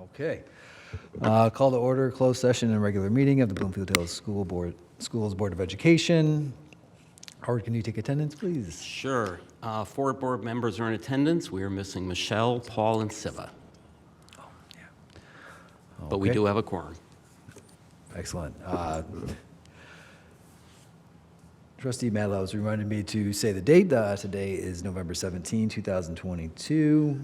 Okay. Call to order closed session and regular meeting of the Bloomfield Hills Schools Board of Education. Howard, can you take attendance, please? Sure. 4 board members are in attendance. We are missing Michelle, Paul, and Siva. Oh, yeah. But we Okay. do have a quorum. Excellent. Trustee Madlow reminded me to say the date. Today is November 17, 2022.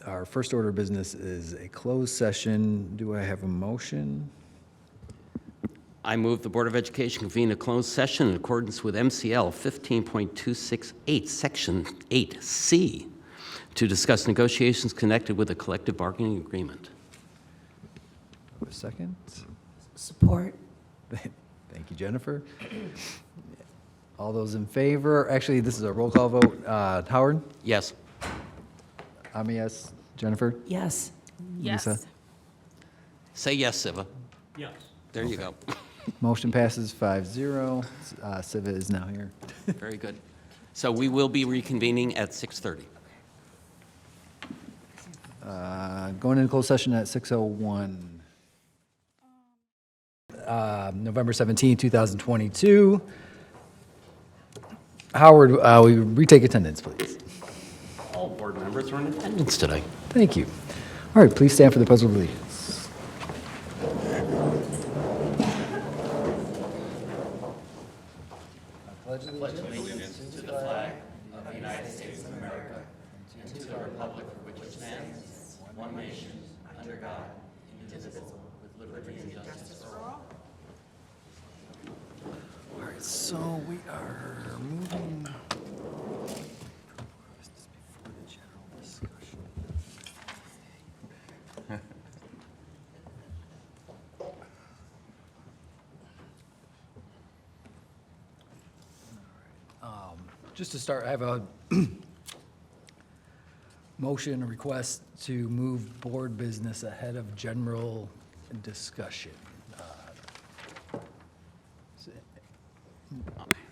Our first order of business is a closed session. Do I have a motion? I move the Board of Education convene a closed session in accordance with MCL 15.268, Section 8C, to discuss negotiations connected with a collective bargaining agreement. A second? Support. Thank you, Jennifer. All those in favor? Actually, this is a roll call vote. Howard? Yes. I'm a yes. Jennifer? Yes. Lisa? Yes. Say yes, Siva. Yes. There you go. Motion passes 5-0. Siva is now here. Very good. So we will be reconvening at 6:30. Going into closed session at 6:01. November 17, 2022. Howard, will you retake attendance, please? All board members are in attendance today. Thank you. All right, please stand for the pledge of allegiance. All right, so we are moving. Just to start, I have a motion, a request to move board business ahead of general discussion.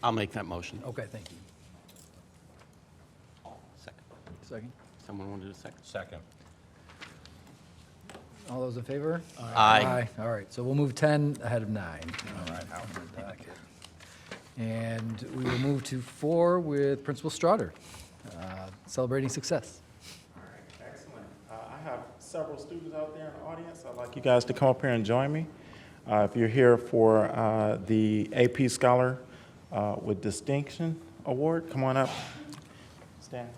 I'll make that motion. Okay, thank you. Second. Second. Someone want to do a second? Second. All those in favor? Aye. All right, so we'll move 10 ahead of 9. All right. And we will move to 4 with Principal Stroughter, celebrating success. All right, excellent. I have several students out there in the audience. I'd like you guys to come up here and join me. If you're here for the AP Scholar with Distinction Award, come on up. Stand.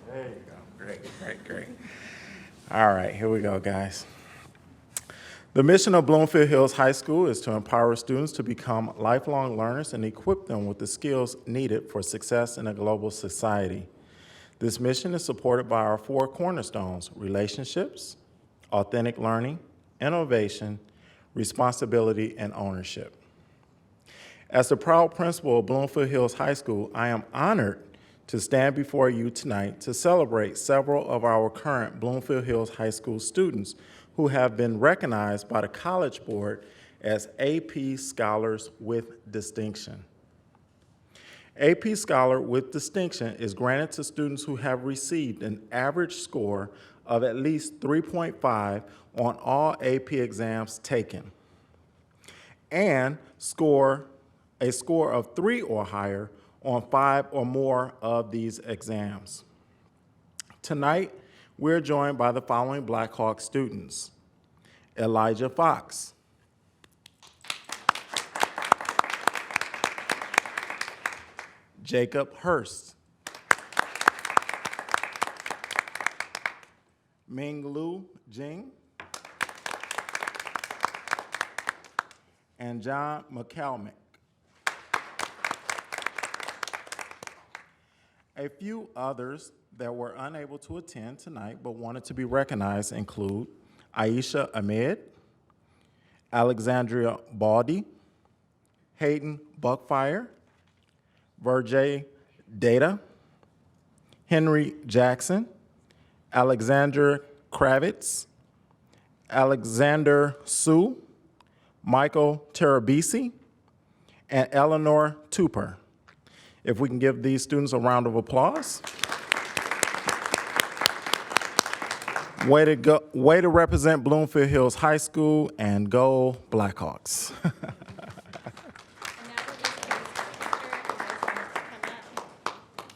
There you go. Great. All right, here we go, guys. The mission of Bloomfield Hills High School is to empower students to become lifelong learners and equip them with the skills needed for success in a global society. This mission is supported by our 4 cornerstones: relationships, authentic learning, innovation, responsibility, and ownership. As the proud principal of Bloomfield Hills High School, I am honored to stand before you tonight to celebrate several of our current Bloomfield Hills High School students who have been recognized by the College Board as AP Scholars with Distinction. AP Scholar with Distinction is granted to students who have received an average score of at least 3.5 on all AP exams taken, and a score of 3 or higher on 5 or more of these exams. Tonight, we're joined by the following Black Hawk students: Elijah Fox, Jacob Hirsch, Minglu Jiang, and John McCalmont. A few others that were unable to attend tonight but wanted to be recognized include Ayesha Ahmed, Alexandria Balde, Hayden Buckfire, Vijay Daita, Henry Jackson, Alexander Kravetz, Alexander Sue, Michael Terebesi, and Eleanor Tupper. If we can give these students a round of applause. Way to go, way to represent Bloomfield Hills High School, and go Blackhawks.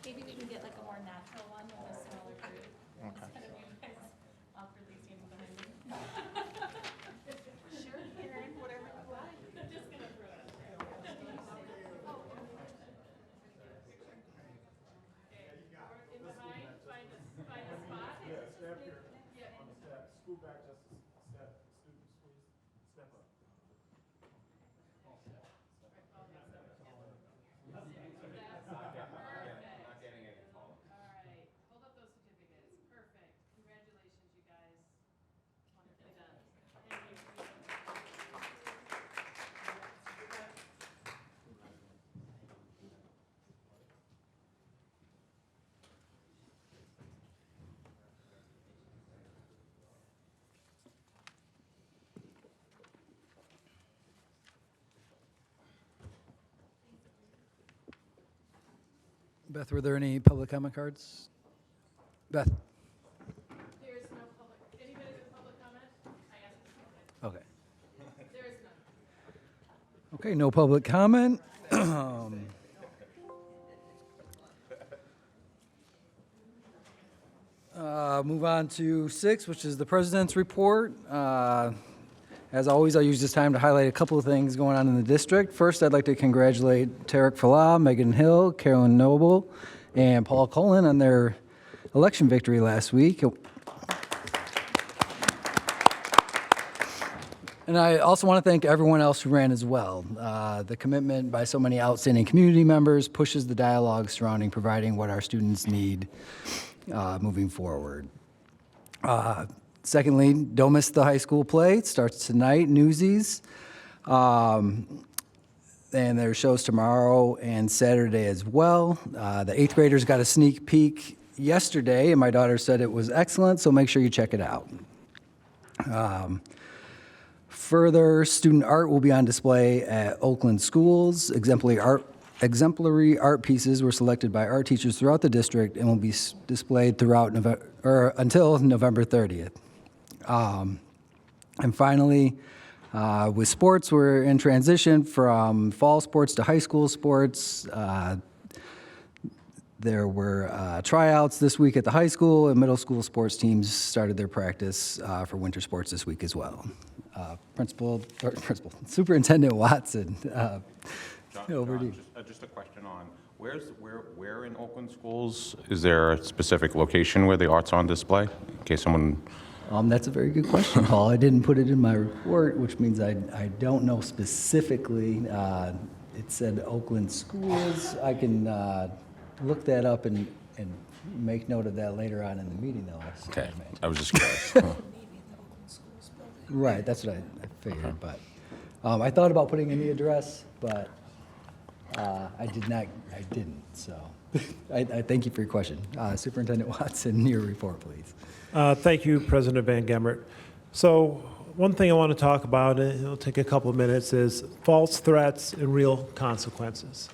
Maybe we can get like a more natural one with a smaller group. Instead of you guys awkwardly standing behind me. Sure, Karen, whatever you like. I'm just gonna throw it up there. In behind, find a spot. Scoot back just a step. Step up. All right, hold up those certificates. Perfect. Congratulations, you guys. Wonderfully done. Thank you. Beth, were there any public comment cards? Beth? There is no public, anybody with public comment? I asked this one. Okay. There is none. Okay, no public comment. Move on to 6, which is the president's report. As always, I'll use this time to highlight a couple of things going on in the district. First, I'd like to congratulate Tarek Falah, Megan Hill, Carolyn Noble, and Paul Cullen on their election victory last week. And I also want to thank everyone else who ran as well. The commitment by so many outstanding community members pushes the dialogue surrounding providing what our students need moving forward. Secondly, don't miss the high school play. It starts tonight, Newsies. And there are shows tomorrow and Saturday as well. The 8th graders got a sneak peek yesterday, and my daughter said it was excellent, so make sure you check it out. Further, student art will be on display at Oakland schools. Exemplary art pieces were selected by art teachers throughout the district and will be displayed throughout until November 30th. And finally, with sports, we're in transition from fall sports to high school sports. There were tryouts this week at the high school, and middle school sports teams started their practice for winter sports this week as well. Superintendent Watson, over to you. Just a question on, where in Oakland schools, is there a specific location where the art's on display? In case someone... That's a very good question, Paul. I didn't put it in my report, which means I don't know specifically. It said Oakland schools. I can look that up and make note of that later on in the meeting, though. Okay, I was just curious. Right, that's what I figured, but I thought about putting in the address, but I didn't, so I thank you for your question. Superintendent Watson, your report, please. Thank you, President Van Gemmert. So one thing I want to talk about, and it'll take a couple of minutes, is false threats and real consequences.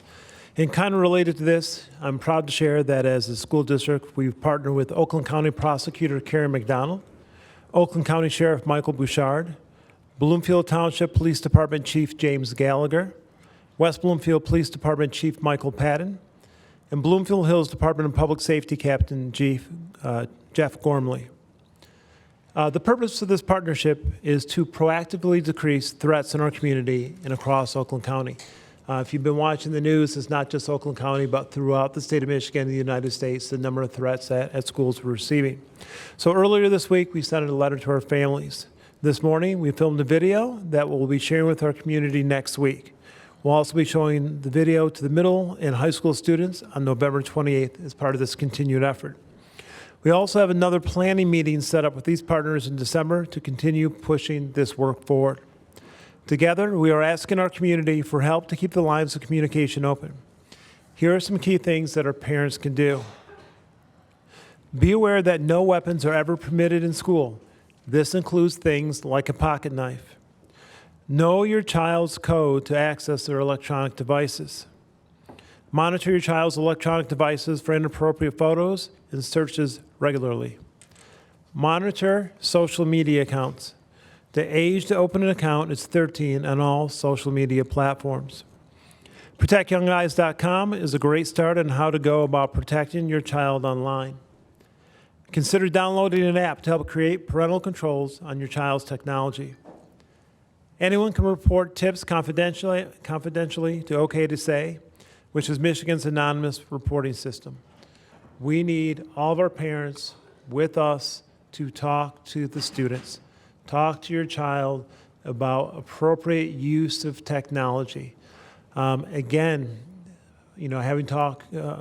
And kind of related to this, I'm proud to share that as a school district, we've partnered with Oakland County Prosecutor Karen McDonald, Oakland County Sheriff Michael Bouchard, Bloomfield Township Police Department Chief James Gallagher, West Bloomfield Police Department Chief Michael Patton, and Bloomfield Hills Department of Public Safety Captain Chief Jeff Gormley. The purpose of this partnership is to proactively decrease threats in our community and across Oakland County. If you've been watching the news, it's not just Oakland County, but throughout the state of Michigan and the United States, the number of threats at schools we're receiving. So earlier this week, we sent a letter to our families. This morning, we filmed a video that we'll be sharing with our community next week. We'll also be showing the video to the middle and high school students on November 28th as part of this continued effort. We also have another planning meeting set up with these partners in December to continue pushing this work forward. Together, we are asking our community for help to keep the lines of communication open. Here are some key things that our parents can do. Be aware that no weapons are ever permitted in school. This includes things like a pocket knife. Know your child's code to access their electronic devices. Monitor your child's electronic devices for inappropriate photos and searches regularly. Monitor social media accounts. The age to open an account is 13 on all social media platforms. ProtectYoungEyes.com is a great start on how to go about protecting your child online. Consider downloading an app to help create parental controls on your child's technology. Anyone can report tips confidentially to OK to Say, which is Michigan's anonymous reporting system. We need all of our parents with us to talk to the students. Talk to your child about appropriate use of technology. Again, having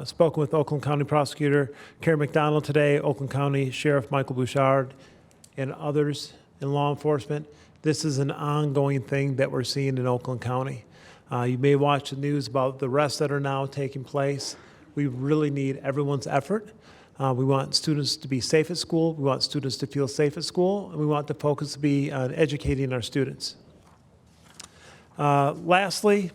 spoken with Oakland County Prosecutor Karen McDonald today, Oakland County Sheriff Michael Bouchard, and others in law enforcement, this is an ongoing thing that we're seeing in Oakland County. You may watch the news about the arrests that are now taking place. We really need everyone's effort. We want students to be safe at school. We want students to feel safe at school. And we want the focus to be on educating our students. Lastly,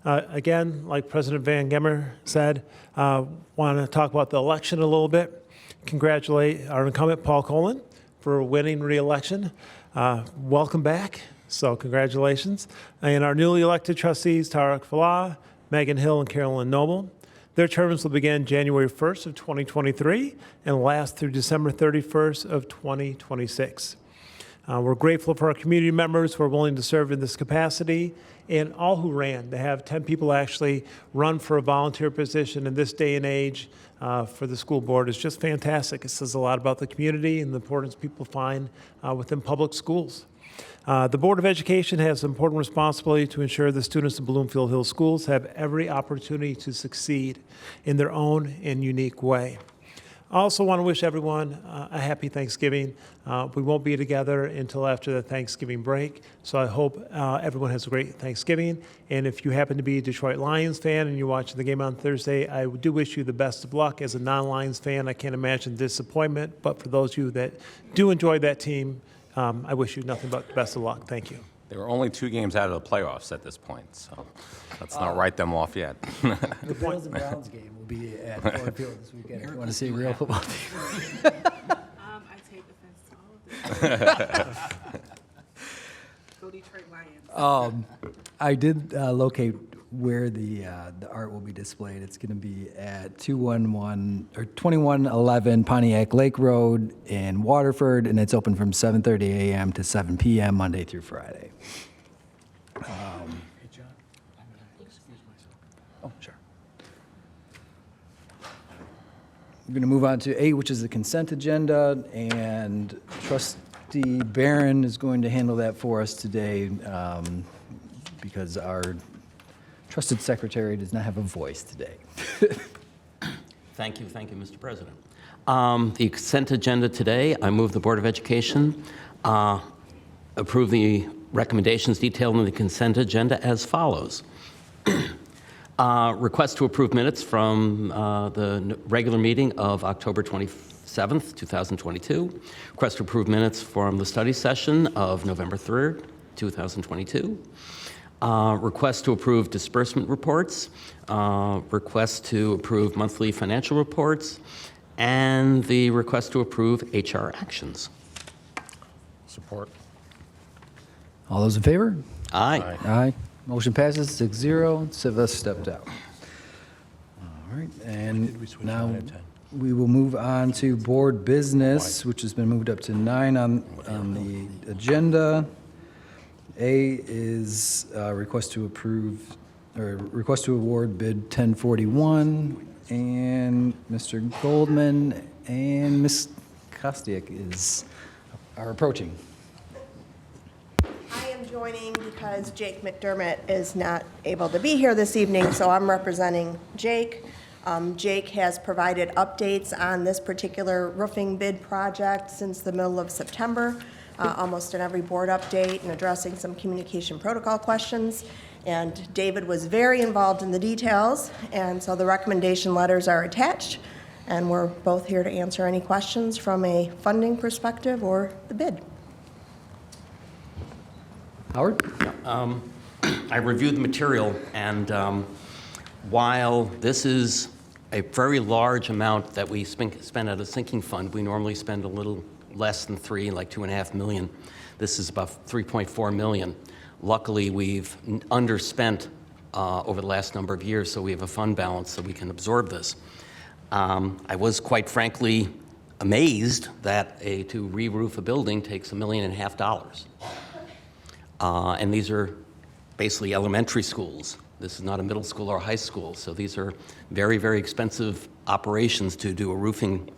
again, like President Van Gemmer said, want to talk about the election a little bit. Congratulate our incumbent, Paul Colin, for winning re-election. Welcome back. So congratulations. And our newly elected trustees, Tarek Falah, Megan Hill, and Carolyn Noble. Their terms will begin January 1st of 2023 and last through December 31st of 2026. We're grateful for our community members who are willing to serve in this capacity and all who ran. To have 10 people actually run for a volunteer position in this day and age for the school board is just fantastic. It says a lot about the community and the importance people find within public schools. The Board of Education has an important responsibility to ensure the students in Bloomfield Hills schools have every opportunity to succeed in their own and unique way. I also want to wish everyone a happy Thanksgiving. We won't be together until after the Thanksgiving break, so I hope everyone has a great Thanksgiving. And if you happen to be a Detroit Lions fan and you're watching the game on Thursday, I do wish you the best of luck. As a non-Lions fan, I can't imagine disappointment, but for those of you that do enjoy that team, I wish you nothing but the best of luck. Thank you. They were only 2 games out of the playoffs at this point, so let's not write them off yet. The Bills and Browns game will be at Ford Field this weekend. If you want to see a real football team. I take offense to all of this. Go Detroit Lions. I did locate where the art will be displayed. It's going to be at 2111 Pontiac Lake Road in Waterford, and it's open from 7:30 a.m. to 7 p.m. Monday through Friday. Oh, sure. We're going to move on to 8, which is the consent agenda, and Trustee Barron is going to handle that for us today because our trusted secretary does not have a voice today. Thank you, Mr. President. The consent agenda today, I move the Board of Education approve the recommendations detailed in the consent agenda as follows. Request to approve minutes from the regular meeting of October 27th, 2022. Request to approve minutes from the study session of November 3rd, 2022. Request to approve disbursement reports, request to approve monthly financial reports, and the request to approve HR actions. Support. All those in favor? Aye. Aye. Motion passes 6-0. Civis stepped out. All right, and now we will move on to board business, which has been moved up to 9 on the agenda. A is request to approve, or request to award bid 1041, and Mr. Goldman and Ms. Kostiak are approaching. I am joining because Jake McDermott is not able to be here this evening, so I'm representing Jake. Jake has provided updates on this particular roofing bid project since the middle of September. Almost in every board update and addressing some communication protocol questions. And David was very involved in the details, and so the recommendation letters are attached, and we're both here to answer any questions from a funding perspective or the bid. Howard? I reviewed the material, and while this is a very large amount that we spend at a sinking fund, we normally spend a little less than 3, like 2.5 million. This is about 3.4 million. Luckily, we've underspent over the last number of years, so we have a fund balance so we can absorb this. I was quite frankly amazed that to re-roof a building takes $1.5 million. And these are basically elementary schools. This is not a middle school or a high school, so these are very, very expensive operations to do a roofing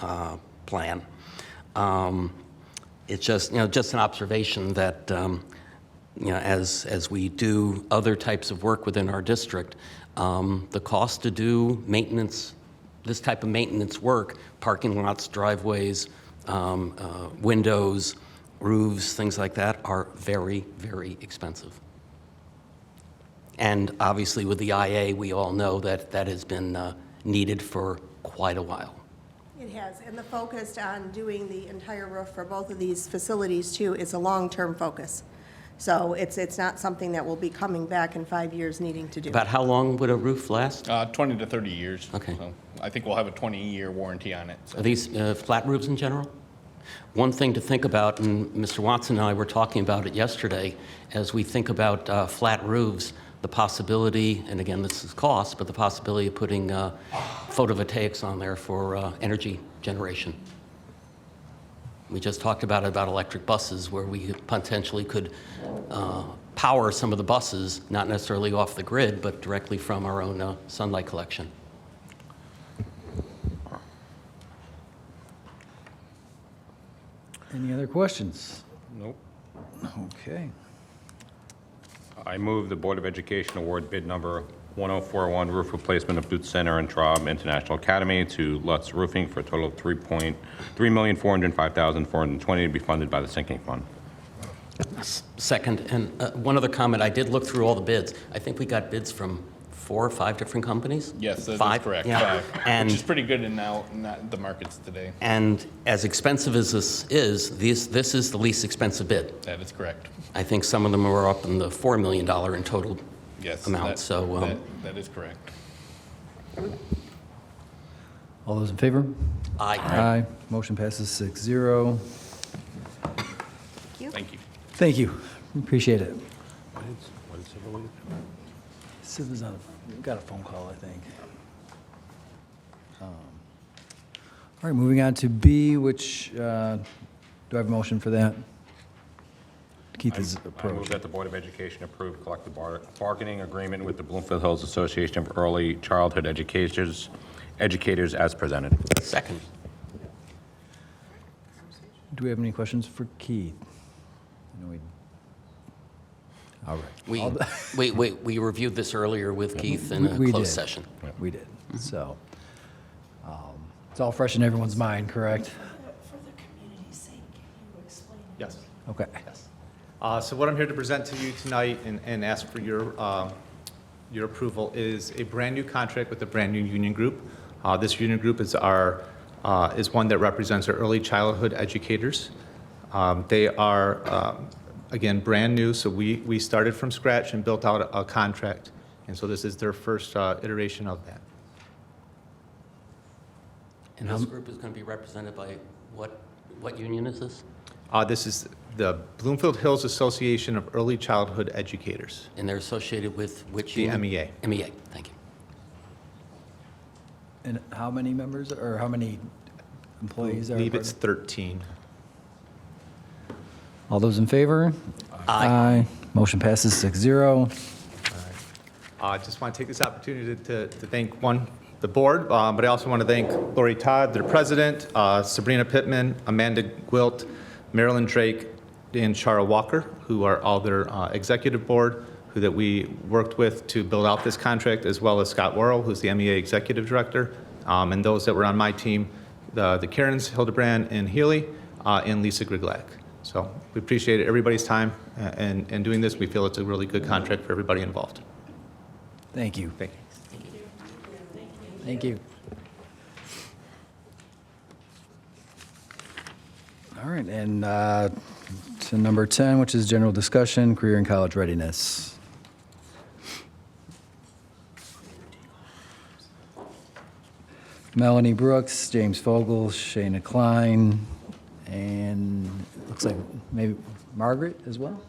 plan. It's just, just an observation that, as we do other types of work within our district, the cost to do maintenance, this type of maintenance work, parking lots, driveways, windows, roofs, things like that, are very, very expensive. And obviously with the IA, we all know that that has been needed for quite a while. It has, and the focus on doing the entire roof for both of these facilities too is a long-term focus. So it's not something that will be coming back in 5 years needing to do. About how long would a roof last? 20 to 30 years. Okay. So I think we'll have a 20-year warranty on it. So. Are these flat roofs in general? One thing to think about, and Mr. Watson and I were talking about it yesterday, as we think about flat roofs, the possibility, and again, this is cost, but the possibility of putting photovoltaics on there for energy generation. We just talked about electric buses, where we potentially could power some of the buses, not necessarily off the grid, but directly from our own sunlight collection. Any other questions? Nope. Okay. I move the Board of Education award bid number 1041, roof replacement of Booth Center and Traub International Academy to Lutz Roofing for a total of $3,405,420 to be funded by the sinking fund. Second, and one other comment, I did look through all the bids. I think we got bids from 4 or 5 different companies? Yes, that is 5? correct. Yeah. 5, And, which is pretty good in the markets today. and as expensive as this is the least expensive bid. That is correct. I think some of them were up in the $4 million in total Yes. amount, so. That is correct. All those in favor? Aye. Aye. Motion passes 6-0. Thank you. Thank you. Appreciate it. Civ is on got a phone call, I think. All right, moving on to B, which, do I have a motion for that? Keith is I move approach. that the Board of Education approve collective bargaining agreement with the Bloomfield Hills Association of Early Childhood Educators as presented. Second. Do we have any questions for Keith? I know all right. We reviewed this earlier with Keith in a We closed did. session. We did. So, it's all fresh in everyone's mind, correct? For the community's sake, can you explain? Yes. Okay. So what I'm here to present to you tonight and ask for your approval is a brand-new contract with a brand-new union group. This union group is one that represents our early childhood educators. They are, again, brand new, so we started from scratch and built out a contract. And so this is their first iteration of that. And this group is going to be represented by what union is this? This is the Bloomfield Hills Association of Early Childhood Educators. And they're associated with which The union? MEA. MEA, thank you. And how many members, or how many employees I are? believe part it's of- 13. All those in favor? Aye. Motion passes 6-0. I just want to take this opportunity to thank, the board, but I also want to thank Lori Todd, their president, Sabrina Pittman, Amanda Gwilt, Marilyn Drake, and Chara Walker, who are all their executive board, that we worked with to build out this contract, as well as Scott Worrell, who's the MEA executive director, and those that were on my team, the Karens, Hildebrand and Healy, and Lisa Griglak. So we appreciate everybody's time and doing this. We feel it's a really good contract for everybody involved. Thank you. Thank you. Thank you. All right, and to number 10, which is general discussion, career and college readiness. Melanie Brooks, James Fogel, Shayna Klein, and it looks like maybe Margaret as well.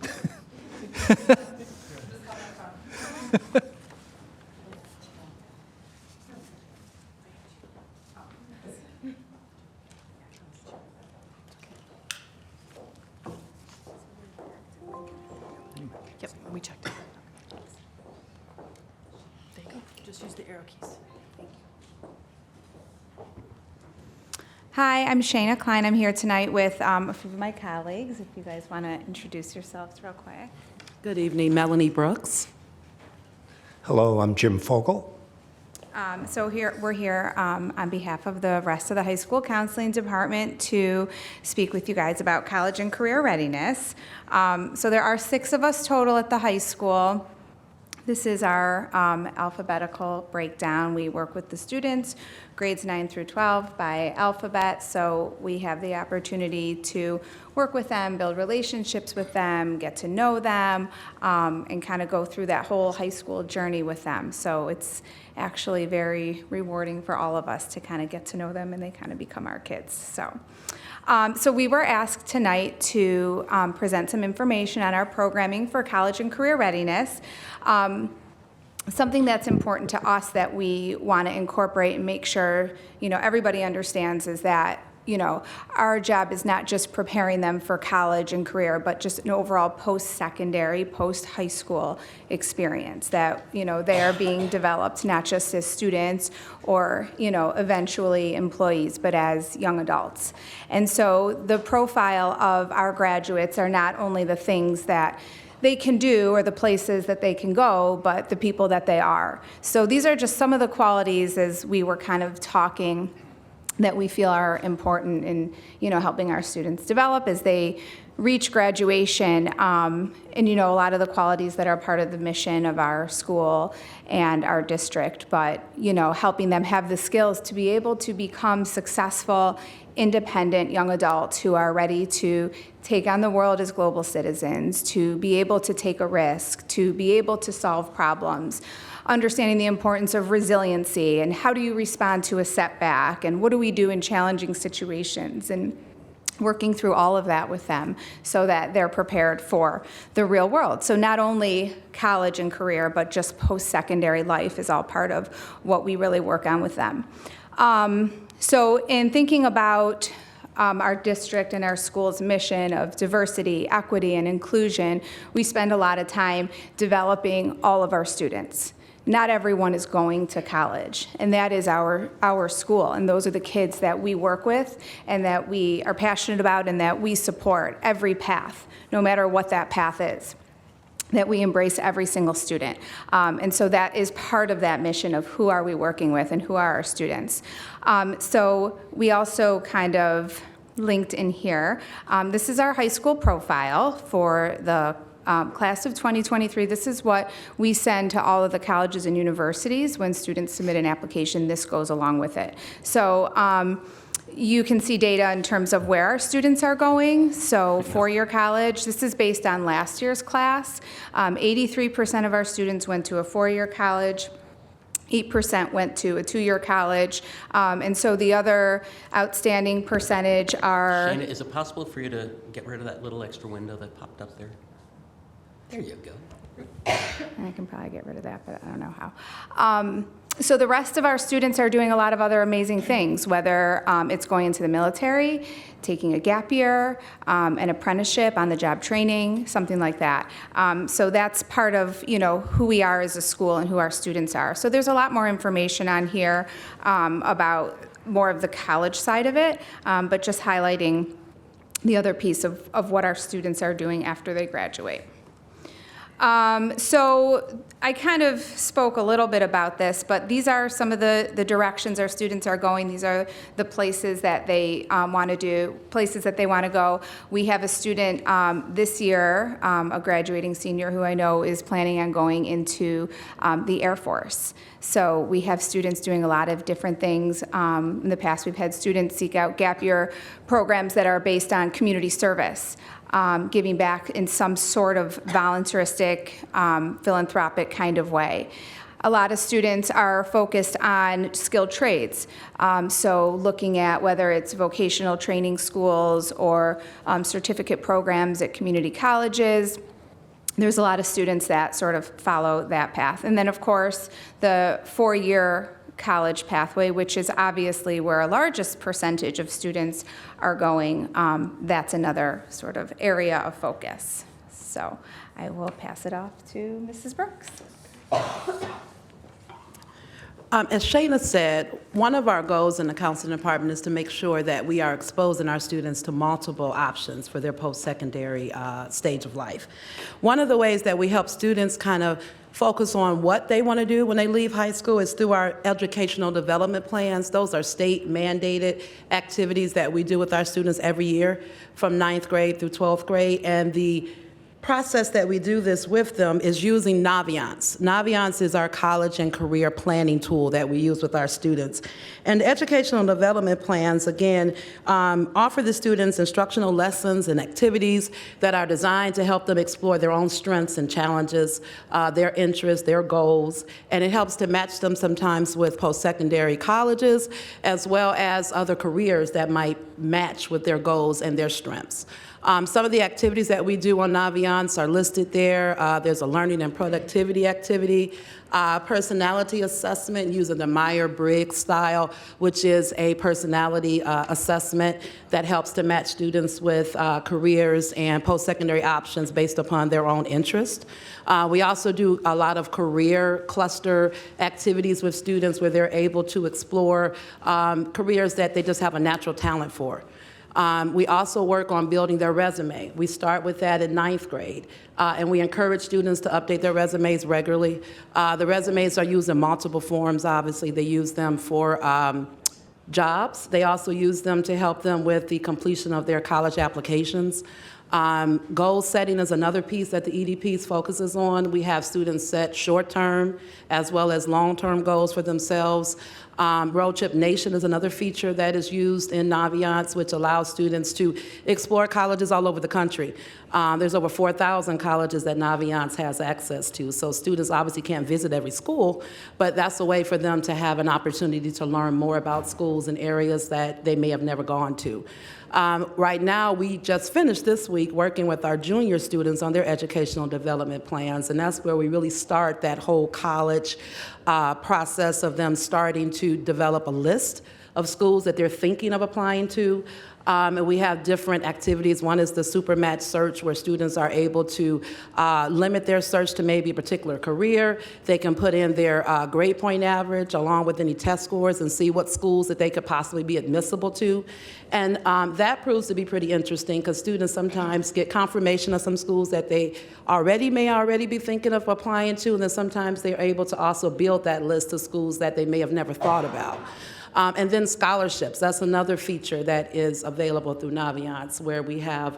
Yep, we checked it. There you go. Just use the arrow keys. Hi, I'm Shayna Klein. I'm here tonight with a few of my colleagues. If you guys want to introduce yourselves real quick. Good evening, Melanie Brooks. Hello, I'm Jim Fogel. So we're here on behalf of the rest of the high school counseling department to speak with you guys about college and career readiness. So there are 6 of us total at the high school. This is our alphabetical breakdown. We work with the students, grades 9 through 12 by alphabet, so we have the opportunity to work with them, build relationships with them, get to know them, and kind of go through that whole high school journey with them. So it's actually very rewarding for all of us to kind of get to know them, and they kind of become our kids. So we were asked tonight to present some information on our programming for college and career readiness. Something that's important to us that we want to incorporate and make sure, everybody understands is that, our job is not just preparing them for college and career, but just an overall post-secondary, post-high school experience that, they are being developed not just as students or, eventually employees, but as young adults. And so the profile of our graduates are not only the things that they can do or the places that they can go, but the people that they are. So these are just some of the qualities as we were kind of talking that we feel are important in, helping our students develop as they reach graduation. And, a lot of the qualities that are part of the mission of our school and our district, but, helping them have the skills to be able to become successful, independent young adults who are ready to take on the world as global citizens, to be able to take a risk, to be able to solve problems, understanding the importance of resiliency and how do you respond to a setback and what do we do in challenging situations, and working through all of that with them so that they're prepared for the real world. So not only college and career, but just post-secondary life is all part of what we really work on with them. So in thinking about our district and our school's mission of diversity, equity, and inclusion, we spend a lot of time developing all of our students. Not everyone is going to college, and that is our school, and those are the kids that we work with and that we are passionate about and that we support every path, no matter what that path is, that we embrace every single student. And so that is part of that mission of who are we working with and who are our students. So we also kind of linked in here. This is our high school profile for the class of 2023. This is what we send to all of the colleges and universities when students submit an application. This goes along with it. So you can see data in terms of where our students are going. So four-year college, this is based on last year's class. 83% of our students went to a four-year college. 8% went to a two-year college. And so the other outstanding percentage are... Shayna, is it possible for you to get rid of that little extra window that popped up there? There you go. I can probably get rid of that, but I don't know how. So the rest of our students are doing a lot of other amazing things, whether it's going into the military, taking a gap year, an apprenticeship, on-the-job training, something like that. So that's part of, who we are as a school and who our students are. So there's a lot more information on here about more of the college side of it, but just highlighting the other piece of what our students are doing after they graduate. So I kind of spoke a little bit about this, but these are some of the directions our students are going. These are the places that they want to do, places that they want to go. We have a student this year, a graduating senior who I know is planning on going into the Air Force. So we have students doing a lot of different things. In the past, we've had students seek out gap year programs that are based on community service. giving back in some sort of voluntaristic, philanthropic kind of way. A lot of students are focused on skilled trades. So looking at whether it's vocational training schools or certificate programs at community colleges. There's a lot of students that sort of follow that path. And then, of course, the four-year college pathway, which is obviously where a largest percentage of students are going. That's another sort of area of focus. So I will pass it off to Mrs. Brooks. As Shayna said, one of our goals in the counseling department is to make sure that we are exposing our students to multiple options for their post-secondary stage of life. One of the ways that we help students kind of focus on what they want to do when they leave high school is through our educational development plans. Those are state-mandated activities that we do with our students every year from 9th grade through 12th grade, and the process that we do this with them is using Naviance. Naviance is our college and career planning tool that we use with our students. And the educational development plans, again, offer the students instructional lessons and activities that are designed to help them explore their own strengths and challenges, their interests, their goals, and it helps to match them sometimes with post-secondary colleges, as well as other careers that might match with their goals and their strengths. Some of the activities that we do on Naviance are listed there. There's a learning and productivity activity, personality assessment using the Myers-Briggs style, which is a personality assessment that helps to match students with careers and post-secondary options based upon their own interest. We also do a lot of career cluster activities with students where they're able to explore careers that they just have a natural talent for. We also work on building their resume. We start with that in 9th grade, and we encourage students to update their resumes regularly. The resumes are used in multiple forms, obviously. They use them for jobs. They also use them to help them with the completion of their college applications. Goal setting is another piece that the EDPs focuses on. We have students set short-term as well as long-term goals for themselves. Road Trip Nation is another feature that is used in Naviance, which allows students to explore colleges all over the country. There's over 4,000 colleges that Naviance has access to, so students obviously can't visit every school, but that's a way for them to have an opportunity to learn more about schools in areas that they may have never gone to. Right now, we just finished this week working with our junior students on their educational development plans, and that's where we really start that whole college process of them starting to develop a list of schools that they're thinking of applying to. And we have different activities. One is the super match search, where students are able to limit their search to maybe a particular career. They can put in their grade point average along with any test scores and see what schools that they could possibly be admissible to. And that proves to be pretty interesting because students sometimes get confirmation of some schools that they may already be thinking of applying to, and then sometimes they're able to also build that list of schools that they may have never thought about. And then scholarships, that's another feature that is available through Naviance, where we have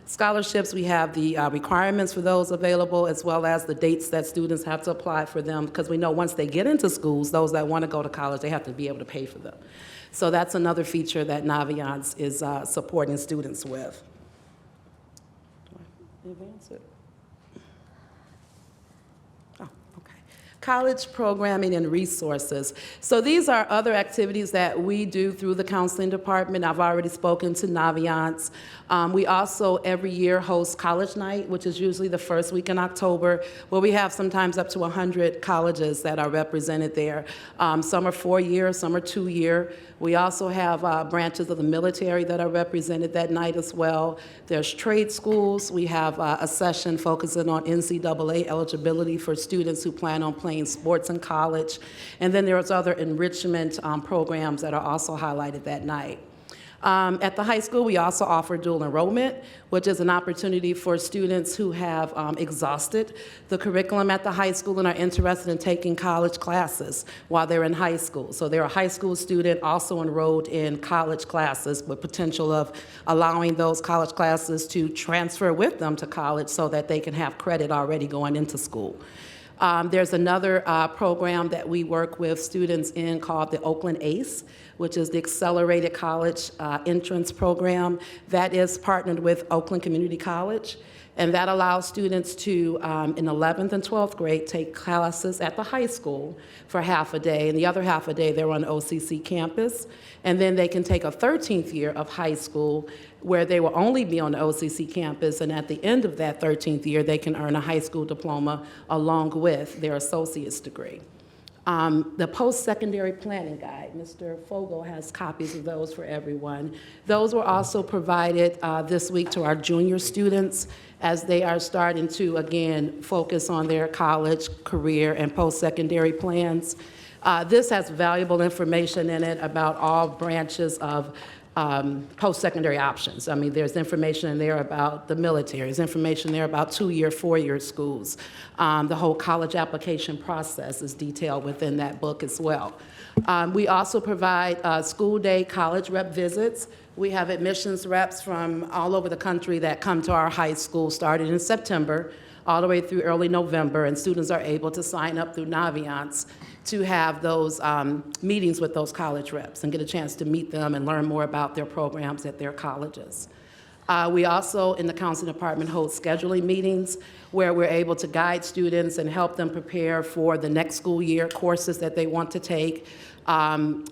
scholarships, we have the requirements for those available, as well as the dates that students have to apply for them, because we know once they get into schools, those that want to go to college, they have to be able to pay for them. So that's another feature that Naviance is supporting students with. Do I advance it? College programming and resources. So these are other activities that we do through the counseling department. I've already spoken to Naviance. We also every year host College Night, which is usually the first week in October, where we have sometimes up to 100 colleges that are represented there. Some are 4-year, some are 2-year. We also have branches of the military that are represented that night as well. There's trade schools. We have a session focusing on NCAA eligibility for students who plan on playing sports in college. And then there's other enrichment programs that are also highlighted that night. At the high school, we also offer dual enrollment, which is an opportunity for students who have exhausted the curriculum at the high school and are interested in taking college classes while they're in high school. So they're a high school student also enrolled in college classes with potential of allowing those college classes to transfer with them to college so that they can have credit already going into school. There's another program that we work with students in called the Oakland ACE, which is the Accelerated College Entrance Program that is partnered with Oakland Community College. And that allows students to, in 11th and 12th grade, take classes at the high school for half a day, and the other half a day they're on OCC campus. And then they can take a 13th year of high school where they will only be on the OCC campus, and at the end of that 13th year, they can earn a high school diploma along with their associate's degree. The post-secondary planning guide, Mr. Fogel has copies of those for everyone. Those were also provided this week to our junior students as they are starting to, again, focus on their college, career, and post-secondary plans. This has valuable information in it about all branches of post-secondary options. I mean, there's information in there about the military, there's information there about 2-year, 4-year schools. The whole college application process is detailed within that book as well. We also provide school day college rep visits. We have admissions reps from all over the country that come to our high school, starting in September, all the way through early November, and students are able to sign up through Naviance to have those meetings with those college reps and get a chance to meet them and learn more about their programs at their colleges. We also, in the counseling department, hold scheduling meetings where we're able to guide students and help them prepare for the next school year courses that they want to take.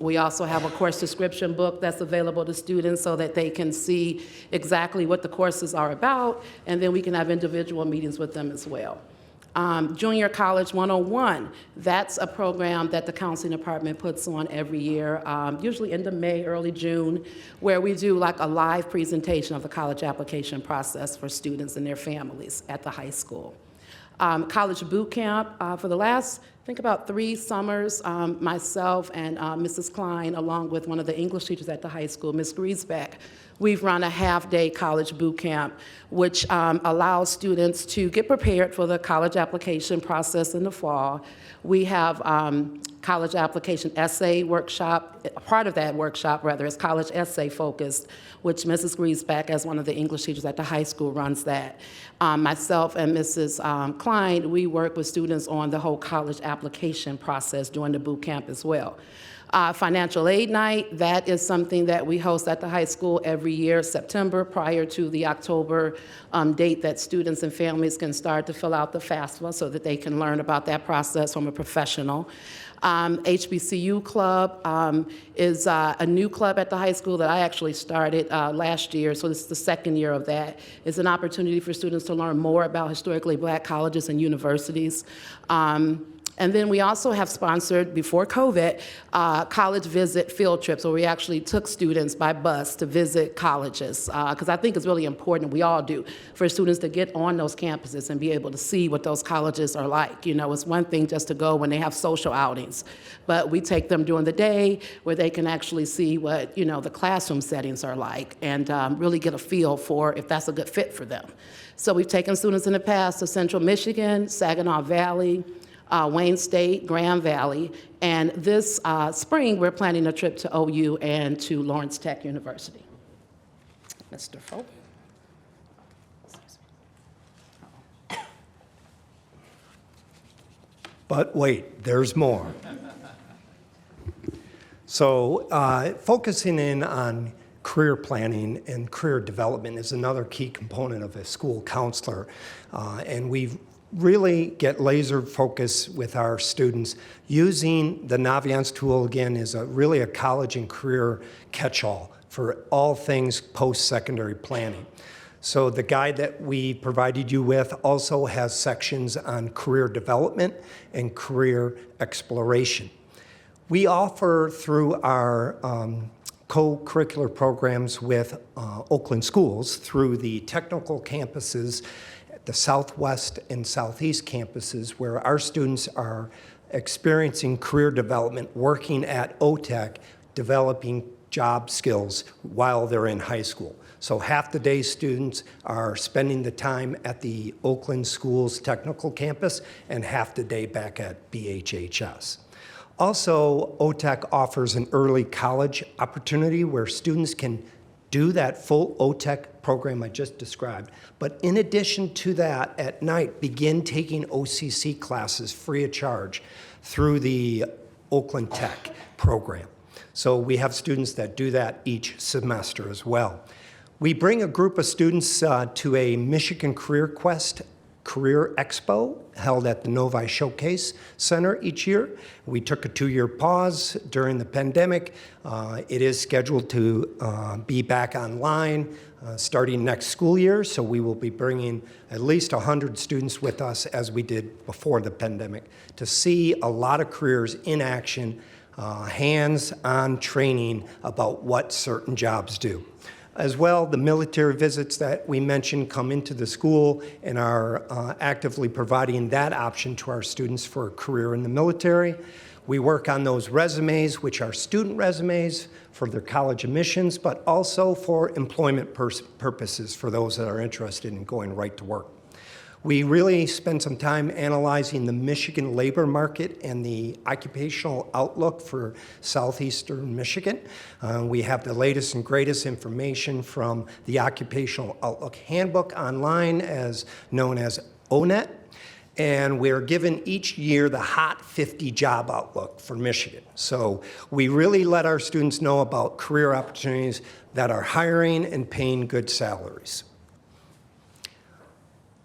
We also have a course description book that's available to students so that they can see exactly what the courses are about, and then we can have individual meetings with them as well. Junior College 101, that's a program that the counseling department puts on every year, usually end of May, early June, where we do like a live presentation of the college application process for students and their families at the high school. College boot camp, for the last, I think about 3 summers, myself and Mrs. Klein, along with one of the English teachers at the high school, Ms. Griesbeck, we've run a half-day college boot camp, which allows students to get prepared for the college application process in the fall. We have college application essay workshop. Part of that workshop, rather, is college essay focused, which Mrs. Griesbeck, as one of the English teachers at the high school, runs that. Myself and Mrs. Klein, we work with students on the whole college application process during the boot camp as well. Financial aid night, that is something that we host at the high school every year, September, prior to the October date that students and families can start to fill out the FAFSA so that they can learn about that process from a professional. HBCU Club is a new club at the high school that I actually started last year, so this is the second year of that. It's an opportunity for students to learn more about historically black colleges and universities. And then we also have sponsored, before COVID, college visit field trips, where we actually took students by bus to visit colleges, because I think it's really important, we all do, for students to get on those campuses and be able to see what those colleges are like. You know, it's one thing just to go when they have social outings, but we take them during the day where they can actually see what, you know, the classroom settings are like and really get a feel for if that's a good fit for them. So we've taken students in the past to Central Michigan, Saginaw Valley, Wayne State, Grand Valley, and this spring we're planning a trip to OU and to Lawrence Tech University. Mr. Folk. But wait, there's more. So focusing in on career planning and career development is another key component of a school counselor, and we've really get laser focus with our students. Using the Naviance tool, again, is really a college and career catch-all for all things post-secondary planning. So the guide that we provided you with also has sections on career development and career exploration. We offer through our co-curricular programs with Oakland schools through the technical campuses, the Southwest and Southeast campuses, where our students are experiencing career development, working at OTEC, developing job skills while they're in high school. So half the day students are spending the time at the Oakland Schools Technical Campus and half the day back at BHS. Also, OTEC offers an early college opportunity where students can do that full OTEC program I just described. But in addition to that, at night, begin taking OCC classes free of charge through the Oakland Tech program. So we have students that do that each semester as well. We bring a group of students to a Michigan Career Quest Career Expo held at the Novi Showcase Center each year. We took a 2-year pause during the pandemic. It is scheduled to be back online starting next school year, so we will be bringing at least 100 students with us as we did before the pandemic to see a lot of careers in action, hands-on training about what certain jobs do. As well, the military visits that we mentioned come into the school and are actively providing that option to our students for a career in the military. We work on those resumes, which are student resumes for their college admissions, but also for employment purposes for those that are interested in going right to work. We really spend some time analyzing the Michigan labor market and the occupational outlook for southeastern Michigan. We have the latest and greatest information from the Occupational Outlook Handbook online, as known as ONET. And we're given each year the Hot 50 job outlook for Michigan. So we really let our students know about career opportunities that are hiring and paying good salaries.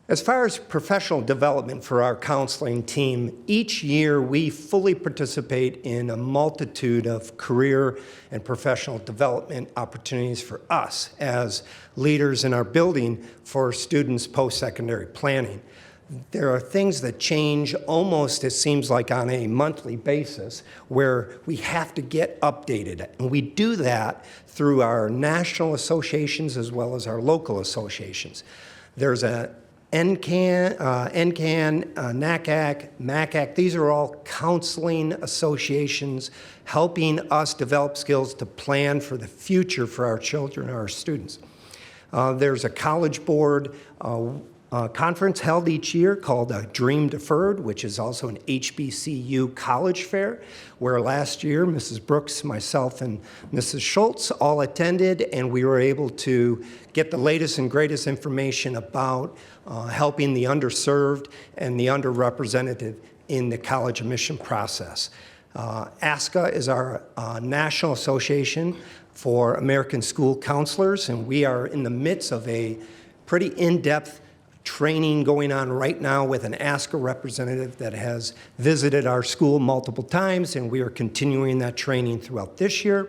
As far as professional development for our counseling team, each year we fully participate in a multitude of career and professional development opportunities for us as leaders in our building for students' post-secondary planning. There are things that change almost, it seems like, on a monthly basis where we have to get updated. And we do that through our national associations as well as our local associations. There's a NCAN, NACAC, MACAC, these are all counseling associations helping us develop skills to plan for the future for our children and our students. There's a college board conference held each year called Dream Deferred, which is also an HBCU college fair, where last year Mrs. Brooks, myself, and Mrs. Schultz all attended, and we were able to get the latest and greatest information about helping the underserved and the underrepresented in the college admission process. ASCA is our National Association for American School Counselors, and we are in the midst of a pretty in-depth training going on right now with an ASCA representative that has visited our school multiple times, and we are continuing that training throughout this year.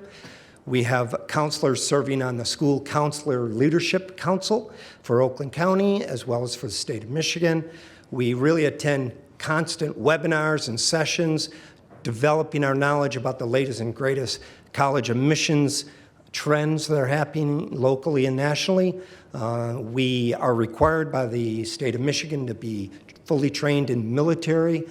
We have counselors serving on the School Counselor Leadership Council for Oakland County, as well as for the state of Michigan. We really attend constant webinars and sessions, developing our knowledge about the latest and greatest college admissions trends that are happening locally and nationally. We are required by the state of Michigan to be fully trained in military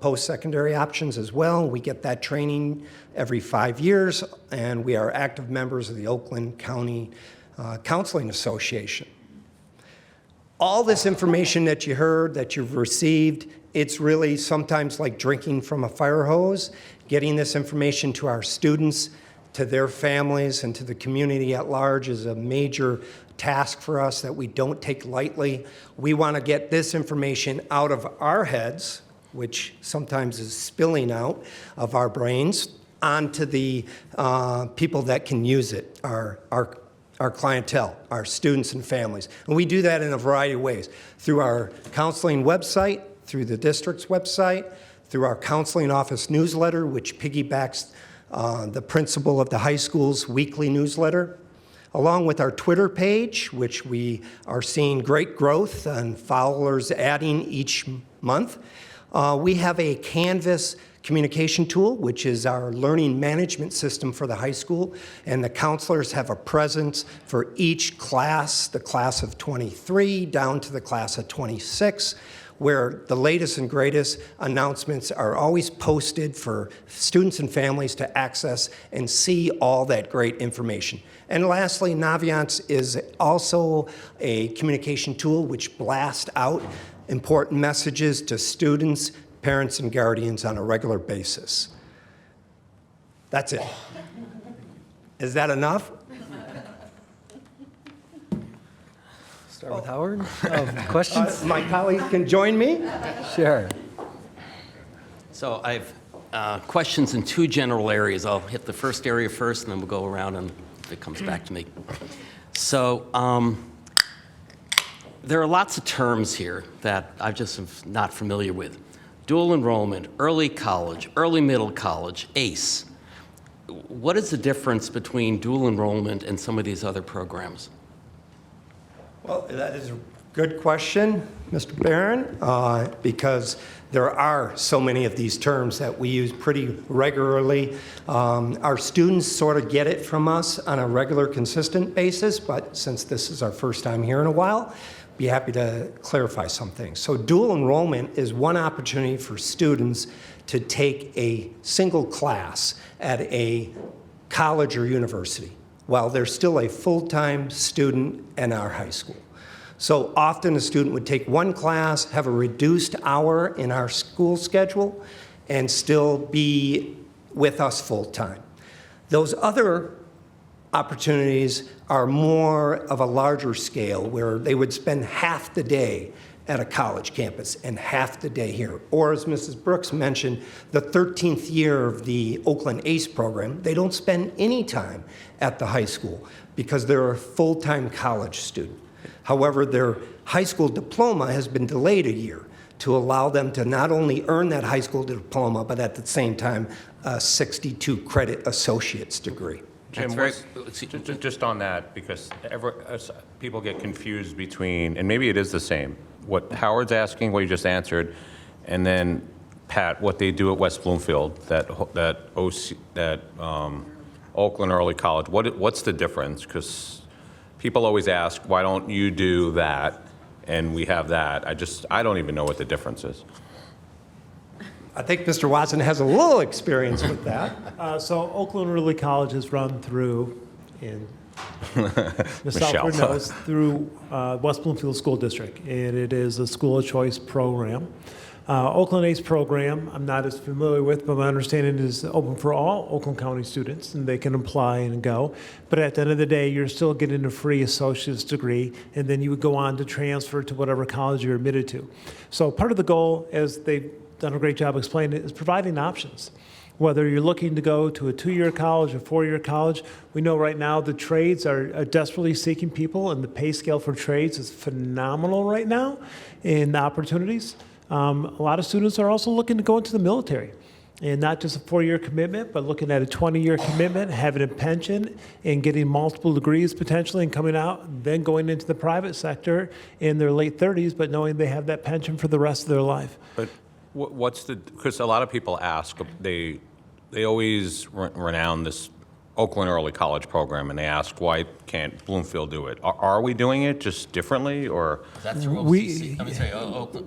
post-secondary options as well. We get that training every 5 years, and we are active members of the Oakland County Counseling Association. All this information that you heard, that you've received, it's really sometimes like drinking from a fire hose. Getting this information to our students, to their families, and to the community at large is a major task for us that we don't take lightly. We want to get this information out of our heads, which sometimes is spilling out of our brains, onto the people that can use it, our clientele, our students and families. And we do that in a variety of ways, through our counseling website, through the district's website, through our counseling office newsletter, which piggybacks the principal of the high school's weekly newsletter, along with our Twitter page, which we are seeing great growth and followers adding each month. We have a Canvas communication tool, which is our learning management system for the high school, and the counselors have a presence for each class, the class of 23 down to the class of 26, where the latest and greatest announcements are always posted for students and families to access and see all that great information. And lastly, Naviance is also a communication tool which blasts out important messages to students, parents, and guardians on a regular basis. That's it. Is that enough? Start with Howard. Questions? My colleagues can join me. Sure. So I've questions in two general areas. I'll hit the first area first, and then we'll go around, and it comes back to me. So there are lots of terms here that I just am not familiar with. Dual enrollment, early college, early middle college, ACE. What is the difference between dual enrollment and some of these other programs? Well, that is a good question, Mr. Barron, because there are so many of these terms that we use pretty regularly. Our students sort of get it from us on a regular, consistent basis, but since this is our first time here in a while, be happy to clarify some things. So dual enrollment is one opportunity for students to take a single class at a college or university while they're still a full-time student in our high school. So often a student would take one class, have a reduced hour in our school schedule, and still be with us full-time. Those other opportunities are more of a larger scale where they would spend half the day at a college campus and half the day here. Or as Mrs. Brooks mentioned, the 13th year of the Oakland ACE program, they don't spend any time at the high school because they're a full-time college student. However, their high school diploma has been delayed a year to allow them to not only earn that high school diploma, but at the same time, a 62-credit associate's degree. Jim, just on that, because people get confused between, and maybe it is the same, what Howard's asking, what you just answered, and then, Pat, what they do at West Bloomfield, that Oakland Early College. What's the difference? Because people always ask, why don't you do that, and we have that? I don't even know what the difference is. I think Mr. Watson has a little experience with that. So Oakland Early College is run through, and Ms. Stroughter knows, through West Bloomfield School District, and it is a school of choice program. Oakland ACE program, I'm not as familiar with, but my understanding is open for all Oakland County students, and they can apply and go. But at the end of the day, you're still getting a free associate's degree, and then you would go on to transfer to whatever college you're admitted to. So part of the goal, as they've done a great job explaining it, is providing options. Whether you're looking to go to a 2-year college, a 4-year college, we know right now the trades are desperately seeking people, and the pay scale for trades is phenomenal right now in opportunities. A lot of students are also looking to go into the military, and not just a 4-year commitment, but looking at a 20-year commitment, having a pension, and getting multiple degrees potentially, and coming out, then going into the private sector in their late 30s, but knowing they have that pension for the rest of their life. But what's the, because a lot of people ask, they always renown this Oakland Early College program, and they ask, why can't Bloomfield do it? Are we doing it just differently, or? That's through OCC,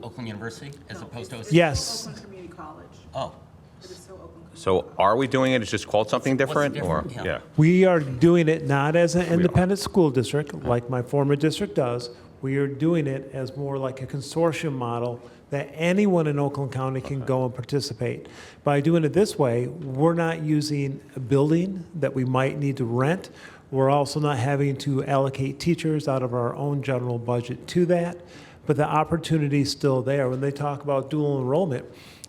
Oakland University, as opposed to OCC? Yes. Oakland Community College. Oh. It is still Oakland. So are we doing it? It's just called something different, or? different? Yeah. We are doing it not as an independent school district, like my former district does. We are doing it as more like a consortium model that anyone in Oakland County can go and participate. By doing it this way, we're not using a building that we might need to rent. We're also not having to allocate teachers out of our own general budget to that, but the opportunity is still there. When they talk about dual enrollment,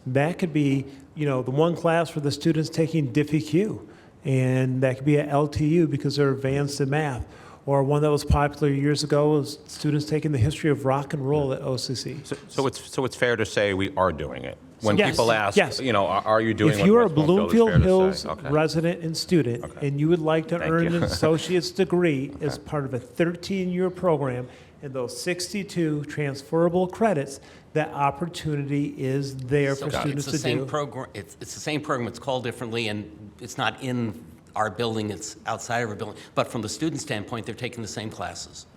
that could be, the one class for the students taking DiffEQ, and that could be at LTU because they're advanced in math. Or one that was popular years ago was students taking the history of rock and roll at OCC. So it's fair to say we are doing it? When Yes, people ask, yes. Are you doing If what you are a West Bloomfield is fair Bloomfield to Hills say? Okay. resident and student, Okay. and you would like to Thank earn you. an associate's degree as part of a 13-year program, and those 62 transferable credits, that opportunity is there for students to do. It's the same program. It's the same program. It's called differently, and it's not in our building. It's outside of our building. But from the student standpoint, they're taking the same classes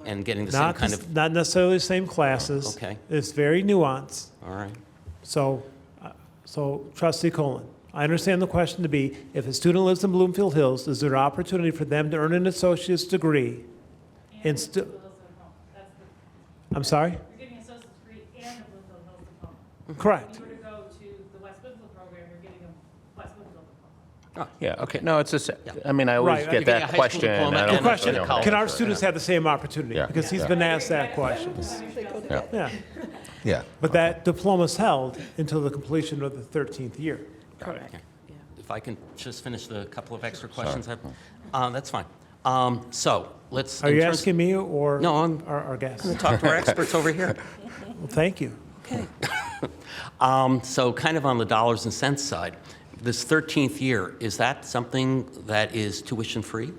and getting the same kind of. Not necessarily the same classes. Okay. It's very nuanced. All right. So Trustee Colin, I understand the question to be, if a student lives in Bloomfield Hills, is there an opportunity for them to earn an associate's degree? And I'm sorry? You're getting an associate's degree and a Bloomfield Hills diploma. Correct. If you were to go to the West Bloomfield program, you're getting a West Bloomfield diploma. Yeah, okay, no, it's just, Yeah. I mean, I always Right, get you get a that high school question. diploma and I and don't The question, know how to college. can our answer it. students have the same opportunity? Yeah. Because he's been asked that question. Yeah. Yeah. But that diploma's held until the completion of the 13th year. Correct. If I can just finish the couple of extra questions, that's fine. So let's. Are in you terms- asking me or No, I'm our guests? talk to our experts over here. Well, thank you. So kind of on the dollars and cents side, this 13th year, is that something that is tuition-free?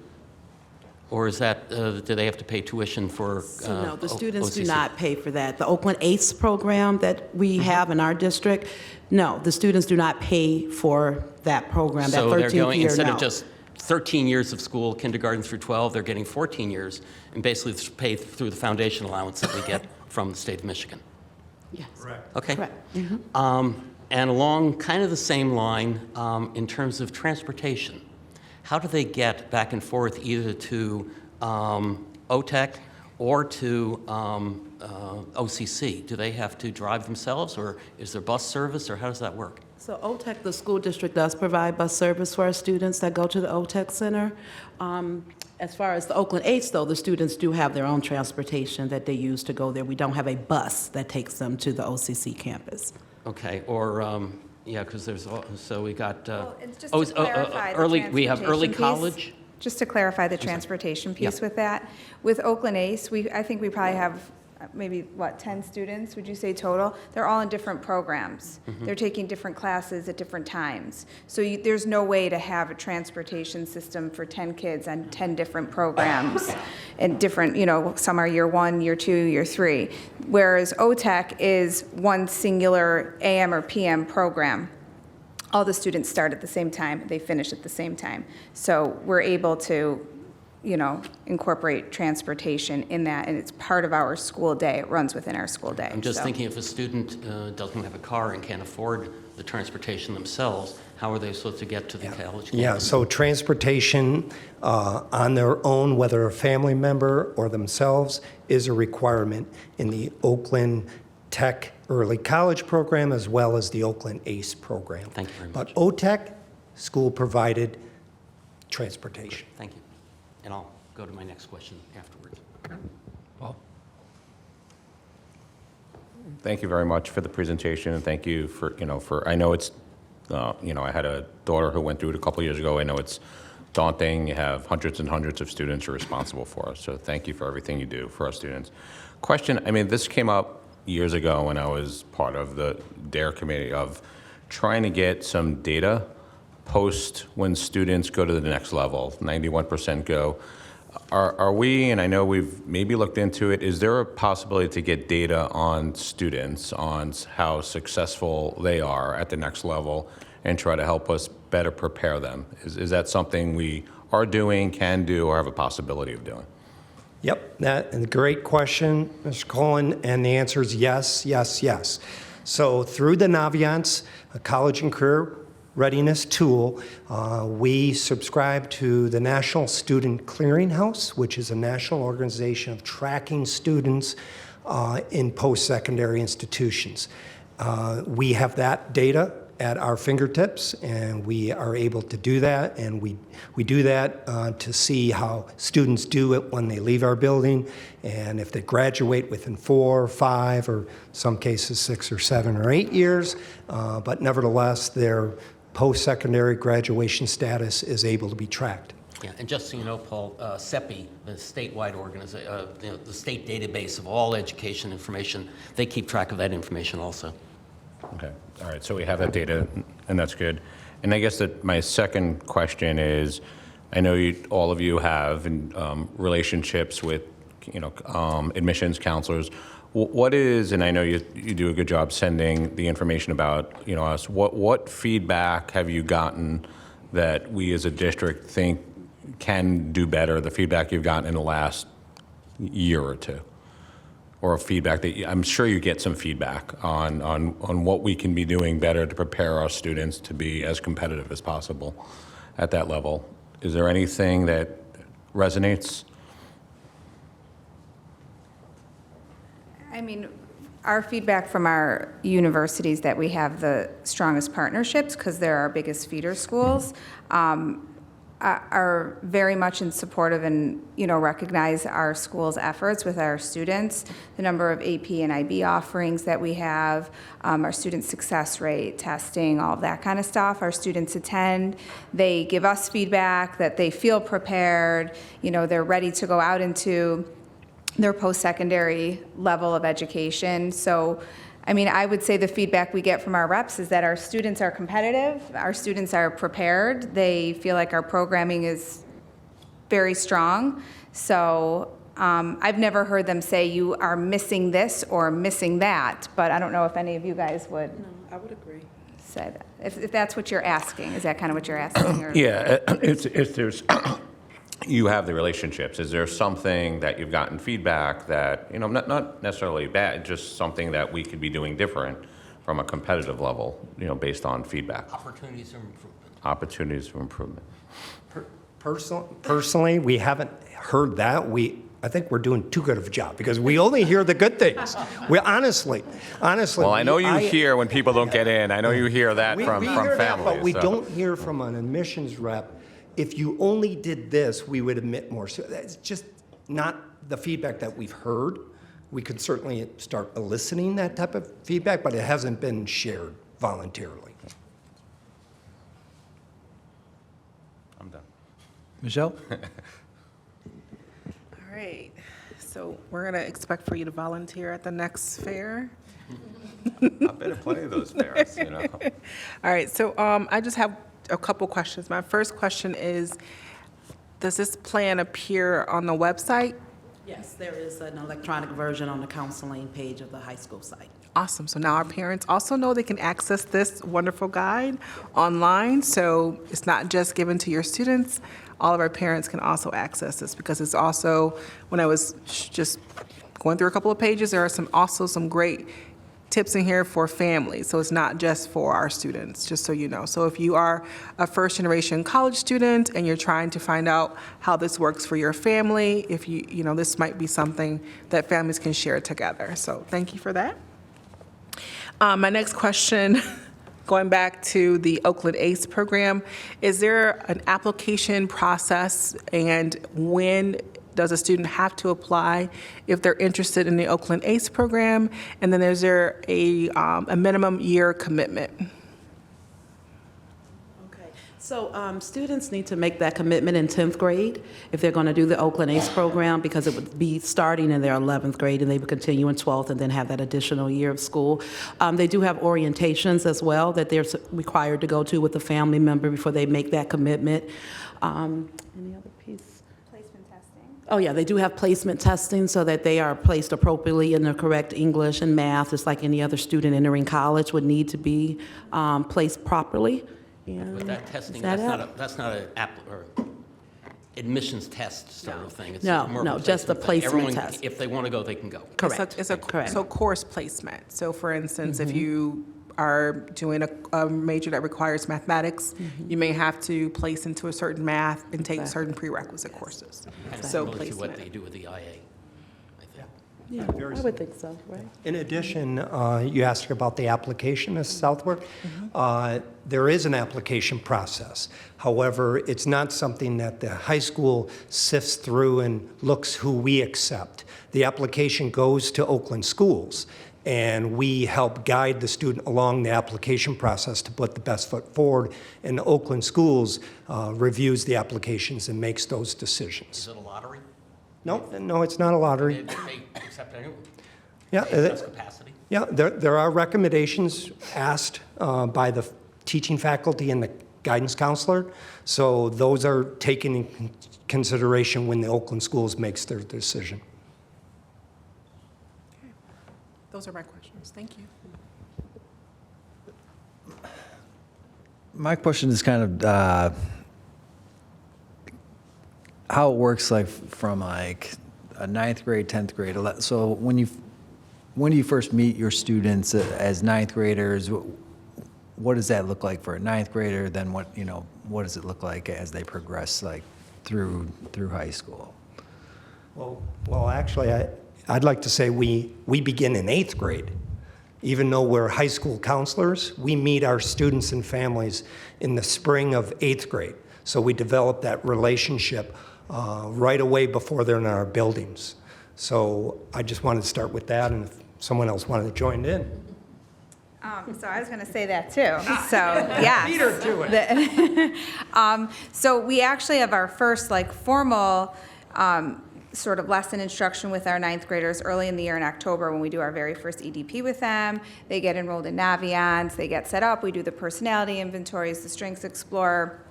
Or is that, do they have to pay tuition for So no, the students do OCC? not pay for that. The Oakland ACE program that we have in our district, no, the students do not pay for that program, that So they're 13th going, year, instead no. of just 13 years of school, kindergarten through 12, they're getting 14 years, and basically it's paid through the foundation allowance that we get from the state of Michigan. Yes. Okay? Correct. And along kind of the same line, in terms of transportation, how do they get back and forth either to OTEC or to OCC? Do they have to drive themselves, or is there bus service, or how does that work? So OTEC, the school district does provide bus service for our students that go to the OTEC center. As far as the Oakland ACE, though, the students do have their own transportation that they use to go there. We don't have a bus that takes them to the OCC campus. Okay, or, yeah, because there's, so we got, Well, and just oh, to clarify the early, we have early transportation piece, college? Just to clarify the transportation piece with that, with Oakland ACE, I think we probably have maybe, 10 students, would you say total? They're all in different programs. They're taking different classes at different times. So there's no way to have a transportation system for 10 kids on 10 different programs and different, some are year 1, year 2, year 3. Whereas OTEC is one singular AM or PM program. All the students start at the same time, they finish at the same time. So we're able to, incorporate transportation in that, and it's part of our school day. It runs within our school day. I'm just So- thinking if a student doesn't have a car and can't afford the transportation themselves, how are they supposed to get to the college campus? Yeah, so transportation on their own, whether a family member or themselves, is a requirement in the Oakland Tech Early College Program as well as the Oakland ACE program. Thank you very But much. OTEC, school-provided transportation. Thank you. And I'll go to my next question afterwards. Thank you very much for the presentation, and thank you for, I know it's, I had a daughter who went through it a couple years ago. I know it's daunting. You have hundreds and hundreds of students you're responsible for, so thank you for everything you do for our students. Question, this came up years ago when I was part of the DARE committee of trying to get some data post when students go to the next level, 91% go. Are we, and I know we've maybe looked into it, is there a possibility to get data on students, on how successful they are at the next level, and try to help us better prepare them? Is that something we are doing, can do, or have a possibility of doing? Yep, that's a great question, Mr. Cullen, and the answer is yes, yes, yes. So through the Naviance, a college and career readiness tool, we subscribe to the National Student Clearinghouse, which is a national organization of tracking students in post-secondary institutions. We have that data at our fingertips, and we are able to do that, and we do that to see how students do it when they leave our building, and if they graduate within 4 or 5, or some cases 6 or 7 or 8 years, but nevertheless, their post-secondary graduation status is able to be tracked. Yeah, and just so you know, Paul, CEPI, the statewide organization, the state database of all education information, they keep track of that information also. Okay, all right, so we have that data, and that's good. And I guess that my second question is, I know all of you have relationships with, admissions counselors. What is, and I know you do a good job sending the information about, us, what feedback have you gotten that we as a district think can do better, the feedback you've gotten in the last year or two? Or feedback that I'm sure you get some feedback on what we can be doing better to prepare our students to be as competitive as possible at that level. Is there anything that resonates? our feedback from our universities that we have the strongest partnerships, because they're our biggest feeder schools, are very much in support of and, recognize our school's efforts with our students, the number of AP and IB offerings that we have, our student success rate, testing, all of that kind of stuff. Our students attend, they give us feedback that they feel prepared, they're ready to go out into their post-secondary level of education. So, I would say the feedback we get from our reps is that our students are competitive, our students are prepared, they feel like our programming is very strong. So I've never heard them say you are missing this or missing that, but I don't know if any of you guys would. No, I would agree. Say that. If that's what you're asking, is that kind of what you're asking? Or? Yeah, if there's, you have the relationships, is there something that you've gotten feedback that, not necessarily bad, just something that we could be doing different from a competitive level, based on feedback? Opportunities for improvement. Opportunities for improvement. Personally, we haven't heard that. I think we're doing too good of a job because we only hear the good things. We honestly. Well, I know you hear when people don't get in. I know you hear that we from hear families. that, but we so. don't hear from an admissions rep. If you only did this, we would admit more. So that's just not the feedback that we've heard. We could certainly start eliciting that type of feedback, but it hasn't been shared voluntarily. I'm done. Michelle? All right, so we're gonna expect for you to volunteer at the next fair. I've been to plenty of those fairs, All right, so I just have a couple questions. My first question is, does this plan appear on the website? Yes, there is an electronic version on the counseling page of the high school site. Awesome, so now our parents also know they can access this wonderful guide online, so it's not just given to your students. All of our parents can also access this, because it's also, when I was just going through a couple of pages, there are also some great tips in here for families, so it's not just for our students, just so you know. So if you are a first-generation college student and you're trying to find out how this works for your family, if this might be something that families can share together. So thank you for that. My next question, going back to the Oakland ACE program, is there an application process, and when does a student have to apply if they're interested in the Oakland ACE program? And then is there a minimum year commitment? Okay, so students need to make that commitment in 10th grade if they're going to do the Oakland ACE program, because it would be starting in their 11th grade, and they would continue in 12th and then have that additional year of school. They do have orientations as well that they're required to go to with a family member before they make that commitment. Any other piece? Oh, yeah, they do have placement testing so that they are placed appropriately in the correct English and math, just like any other student entering college would need to be placed properly. With that testing, that that's not an admissions test sort of thing. It's No, more of no, just a thing. placement Everyone, test. if they want to go, they can go. Correct. Correct. So course placement. So for instance, if you are doing a major that requires mathematics, you may have to place into a certain math and take certain prerequisite courses. And So similar to what placement. they do with the IA, I think. Yeah, I would think so, right? In addition, you asked about the application, Ms. Southworth. There is an application process. However, it's not something that the high school sifts through and looks who we accept. The application goes to Oakland schools, and we help guide the student along the application process to put the best foot forward. And Oakland schools reviews the applications and makes those decisions. Is it a lottery? No, it's not a lottery. They accept anyone? Yeah, That's capacity? yeah, there are recommendations asked by the teaching faculty and the guidance counselor. So those are taken in consideration when the Oakland schools makes their decision. Those are my questions. Thank you. My question is kind of how it works, like from like a 9th grade, 10th grade. So when do you first meet your students as 9th graders? What does that look like for a 9th grader? Then what does it look like as they progress like through high school? Well, actually, I'd like to say we begin in 8th grade. Even though we're high school counselors, we meet our students and families in the spring of 8th grade. So we develop that relationship right away before they're in our buildings. So I just wanted to start with that, and if someone else wanted to join in. So I was going to say that too. So yeah. Beat her to it. So we actually have our first formal sort of lesson instruction with our 9th graders early in the year in October when we do our very first EDP with them. They get enrolled in Naviance, they get set up, we do the personality inventories, the Strengths Explorer.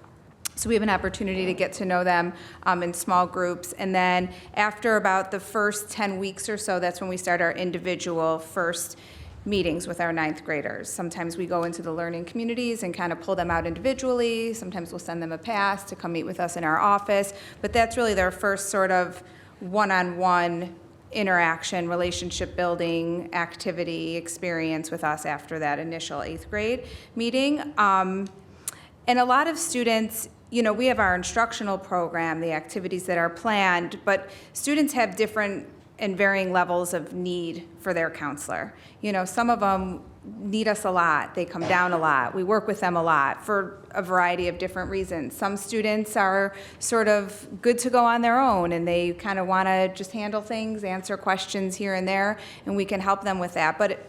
So we have an opportunity to get to know them in small groups. And then after about the first 10 weeks or so, that's when we start our individual first meetings with our 9th graders. Sometimes we go into the learning communities and kind of pull them out individually. Sometimes we'll send them a pass to come meet with us in our office. But that's really their first sort of one-on-one interaction, relationship building activity experience with us after that initial 8th grade meeting. And a lot of students, we have our instructional program, the activities that are planned, but students have different and varying levels of need for their counselor. Some of them need us a lot. They come down a lot. We work with them a lot for a variety of different reasons. Some students are sort of good to go on their own, and they kind of want to just handle things, answer questions here and there, and we can help them with that. But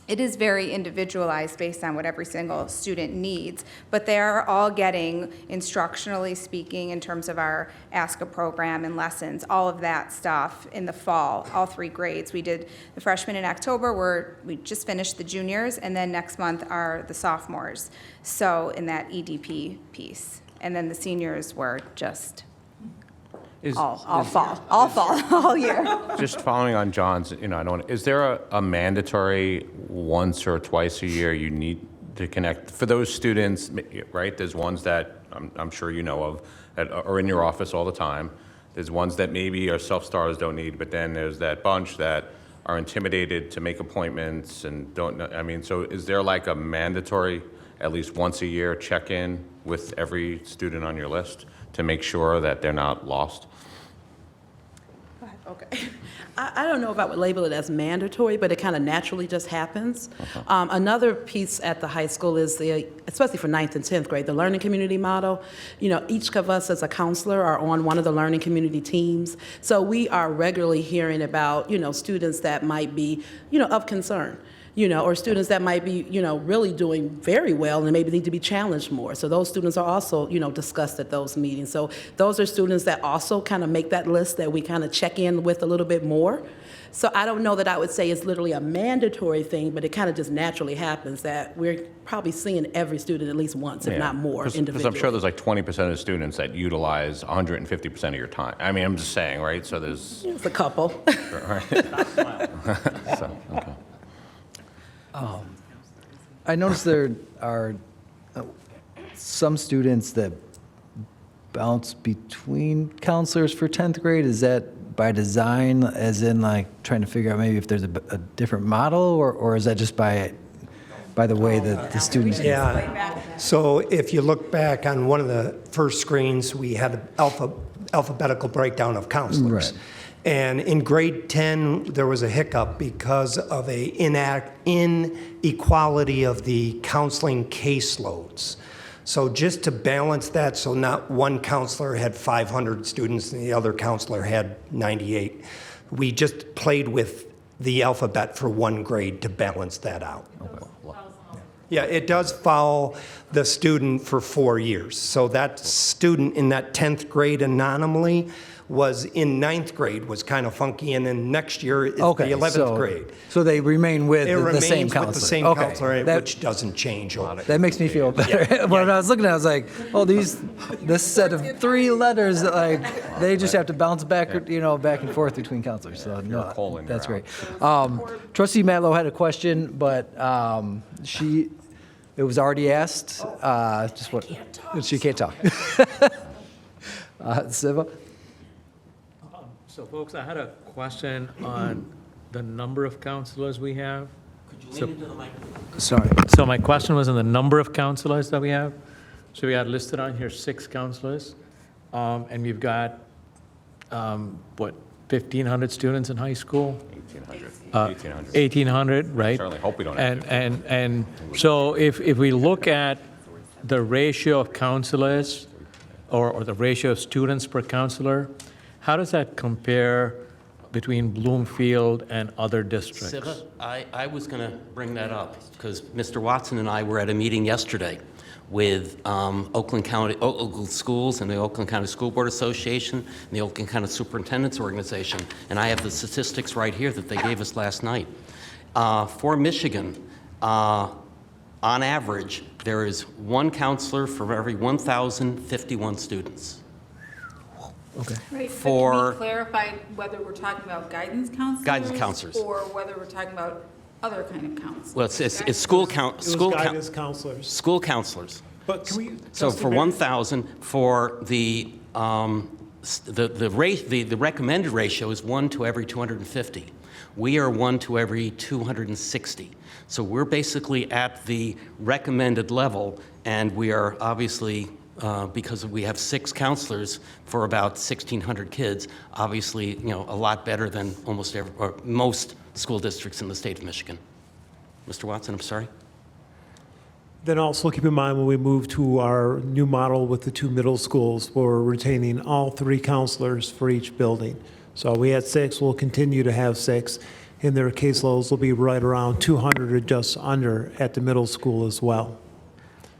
it is very individualized based on what every single student needs, but they're all getting, instructionally speaking, in terms of our ASCA program and lessons, all of that stuff in the fall, all 3 grades. We did the freshmen in October, we just finished the juniors, and then next month are the sophomores, so in that EDP piece. And then the seniors were just all fall, all year. Just following on John's, is there a mandatory once or twice a year you need to connect for those students, right? There's ones that I'm sure you know of that are in your office all the time. There's ones that maybe are self-starters don't need, but then there's that bunch that are intimidated to make appointments and don't know. So is there like a mandatory, at least once a year, check-in with every student on your list to make sure that they're not lost? Okay. I don't know if I would label it as mandatory, but it kind of naturally just happens. Another piece at the high school is especially for 9th and 10th grade, the learning community model. Each of us as a counselor are on one of the learning community teams. So we are regularly hearing about, students that might be, of concern. Or students that might be, really doing very well and maybe need to be challenged more. So those students are also, discussed at those meetings. So those are students that also kind of make that list that we kind of check in with a little bit more. So I don't know that I would say it's literally a mandatory thing, but it kind of just naturally happens that we're probably seeing every student at least once, if not more, individually. Because I'm sure there's like 20% of the students that utilize 150% of your time. I'm just saying, right? So there's... It's a couple. Right. So, okay. I noticed there are some students that bounce between counselors for 10th grade. Is that by design, as in trying to figure out maybe if there's a different model, or is that just by the way that the students... Yeah. So if you look back on one of the first screens, we had an alphabetical breakdown of counselors. Right. And in grade 10, there was a hiccup because of a inequality of the counseling caseloads. So just to balance that, so not one counselor had 500 students and the other counselor had 98, we just played with the alphabet for one grade to balance that out. Yeah, it does follow the student for 4 years. So that student in that 10th grade anomaly was in 9th grade, was kind of funky, and then next year it's the 11th grade. So they remain with the same counselor. With the same counselor, which doesn't change. That makes me feel better. When I was looking at it, I was like, this set of 3 letters, they just have to bounce back, back and forth between counselors. So no, that's great. Trustee Matlow had a question, but it was already asked. She can't talk. Siva? So folks, I had a question on the number of counselors we have. Could you lean into the mic? Sorry. So my question was on the number of counselors that we have. So we had listed on here 6 counselors. And we've got, 1,500 students in high school? 1,800. 1,800, right? Certainly hope we don't have to. And so if we look at the ratio of counselors or the ratio of students per counselor, how does that compare between Bloomfield and other districts? Siva, I was going to bring that up because Mr. Watson and I were at a meeting yesterday with Oakland Schools and the Oakland County School Board Association and the Oakland County Superintendent's Organization, and I have the statistics right here that they gave us last night. For Michigan, on average, there is one counselor for every 1,051 students. Okay. Right, For- but can we clarify whether we're talking about guidance counselors? Guidance counselors. Or whether we're talking about other kind of counselors? Well, it's school It was guidance counselors. school counselors. But can we? So Trustee for Barry- 1,000, for the recommended ratio is 1 to every 250. We are 1 to every 260. So we're basically at the recommended level, and we are obviously, because we have 6 counselors for about 1,600 kids, obviously, a lot better than most school districts in the state of Michigan. Mr. Watson, I'm sorry? Then also keep in mind when we move to our new model with the 2 middle schools, we're retaining all 3 counselors for each building. So we had 6, we'll continue to have 6, and their caseloads will be right around 200 or just under at the middle school as well.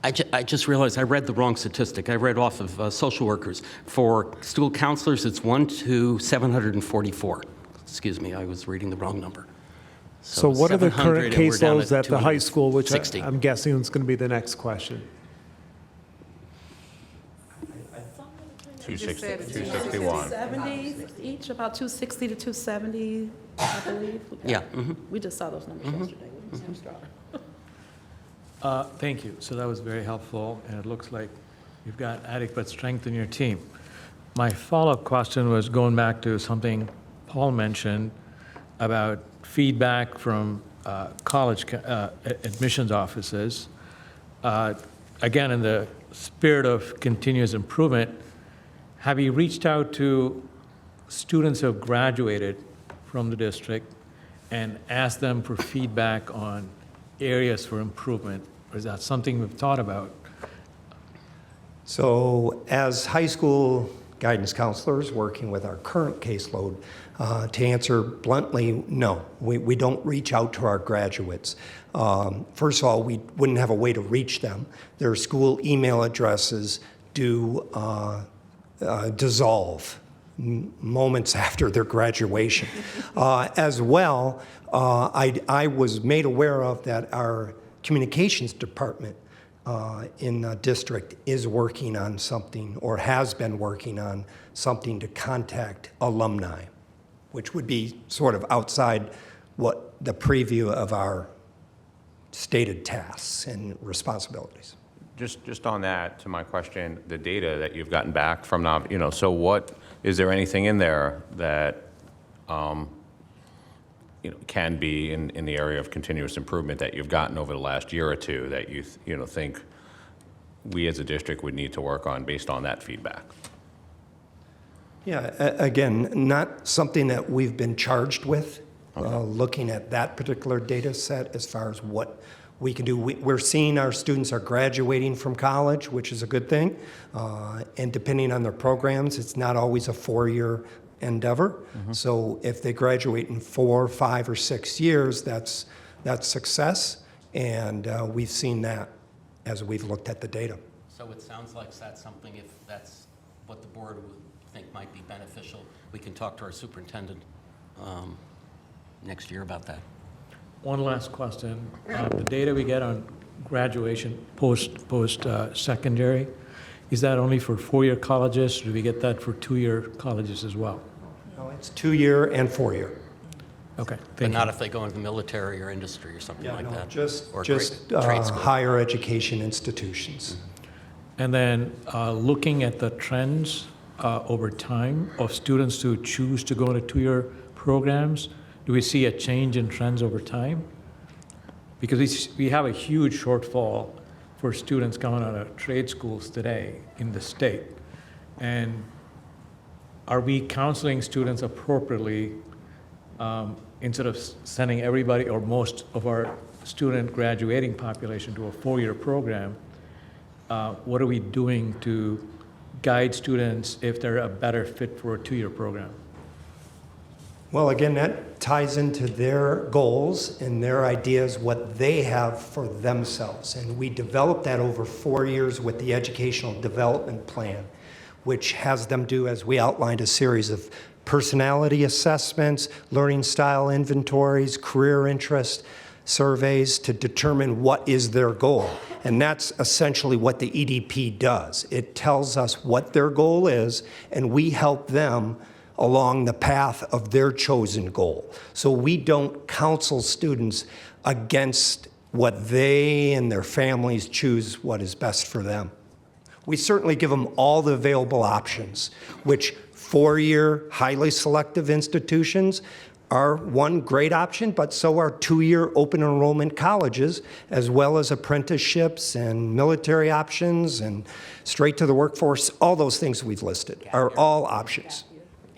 I just realized I read the wrong statistic. I read off of social workers. For school counselors, it's 1 to 744. Excuse me, I was reading the wrong number. So what are the current 700, and we're down caseloads at the high school, which 260. I'm guessing is going to be the next question? 261. 270 each, about 260 to 270, I believe. Yeah. We just saw those numbers yesterday with Mr. Stroughter. Thank you. So that was very helpful, and it looks like you've got adequate strength in your team. My follow-up question was going back to something Paul mentioned about feedback from college admissions offices. Again, in the spirit of continuous improvement, have you reached out to students who have graduated from the district and asked them for feedback on areas for improvement? Or is that something we've thought about? So as high school guidance counselors working with our current caseload, to answer bluntly, no, we don't reach out to our graduates. First of all, we wouldn't have a way to reach them. Their school email addresses do dissolve moments after their graduation. As well, I was made aware of that our communications department in the district is working on something or has been working on something to contact alumni, which would be sort of outside what the preview of our stated tasks and responsibilities. Just on that, to my question, the data that you've gotten back from now, so what, is there anything in there that, can be in the area of continuous improvement that you've gotten over the last year or two that you think we as a district would need to work on based on that feedback? Yeah, again, not something that we've been charged with, looking at that particular data set as far as what we can do. We're seeing our students are graduating from college, which is a good thing. And depending on their programs, it's not always a 4-year endeavor. So if they graduate in 4, 5, or 6 years, that's success. And we've seen that as we've looked at the data. So it sounds like that's something, if that's what the board would think might be beneficial, we can talk to our superintendent next year about that. One last question. The data we get on graduation post-secondary, is that only for 4-year colleges, or do we get that for 2-year colleges as well? No, it's 2-year and 4-year. Okay, But thank you. not if they go into the military or industry or something like that? Just trade school? higher education institutions. And then looking at the trends over time of students who choose to go into 2-year programs, do we see a change in trends over time? Because we have a huge shortfall for students coming out of trade schools today in the state. And are we counseling students appropriately instead of sending everybody or most of our student graduating population to a 4-year program? What are we doing to guide students if they're a better fit for a 2-year program? Well, again, that ties into their goals and their ideas, what they have for themselves. And we developed that over 4 years with the Educational Development Plan, which has them do, as we outlined, a series of personality assessments, learning style inventories, career interest surveys to determine what is their goal. And that's essentially what the EDP does. It tells us what their goal is, and we help them along the path of their chosen goal. So we don't counsel students against what they and their families choose what is best for them. We certainly give them all the available options, which 4-year, highly selective institutions are one great option, but so are 2-year open enrollment colleges, as well as apprenticeships and military options and straight to the workforce. All those things we've listed are all options.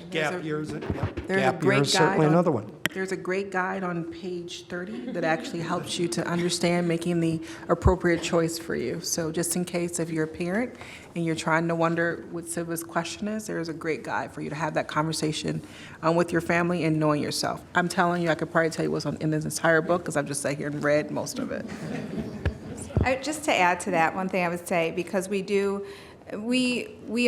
Gap years, gap year is certainly another one. There's a great guide on page 30 that actually helps you to understand making the appropriate choice for you. So just in case if you're a parent and you're trying to wonder what Siva's question is, there's a great guide for you to have that conversation with your family and knowing yourself. I'm telling you, I could probably tell you what's in this entire book because I've just sat here and read most of it. Just to add to that, one thing I would say, because we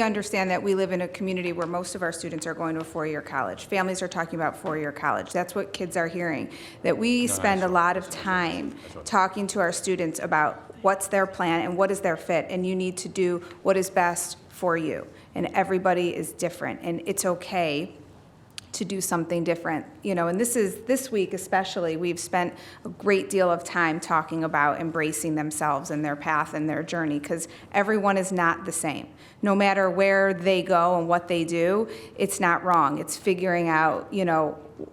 understand that we live in a community where most of our students are going to a 4-year college. Families are talking about 4-year college. That's what kids are hearing. That we spend a lot of time talking to our students about what's their plan and what is their fit, and you need to do what is best for you. And everybody is different, and it's okay to do something different, and this week especially, we've spent a great deal of time talking about embracing themselves and their path and their journey, because everyone is not the same. No matter where they go and what they do, it's not wrong. It's figuring out,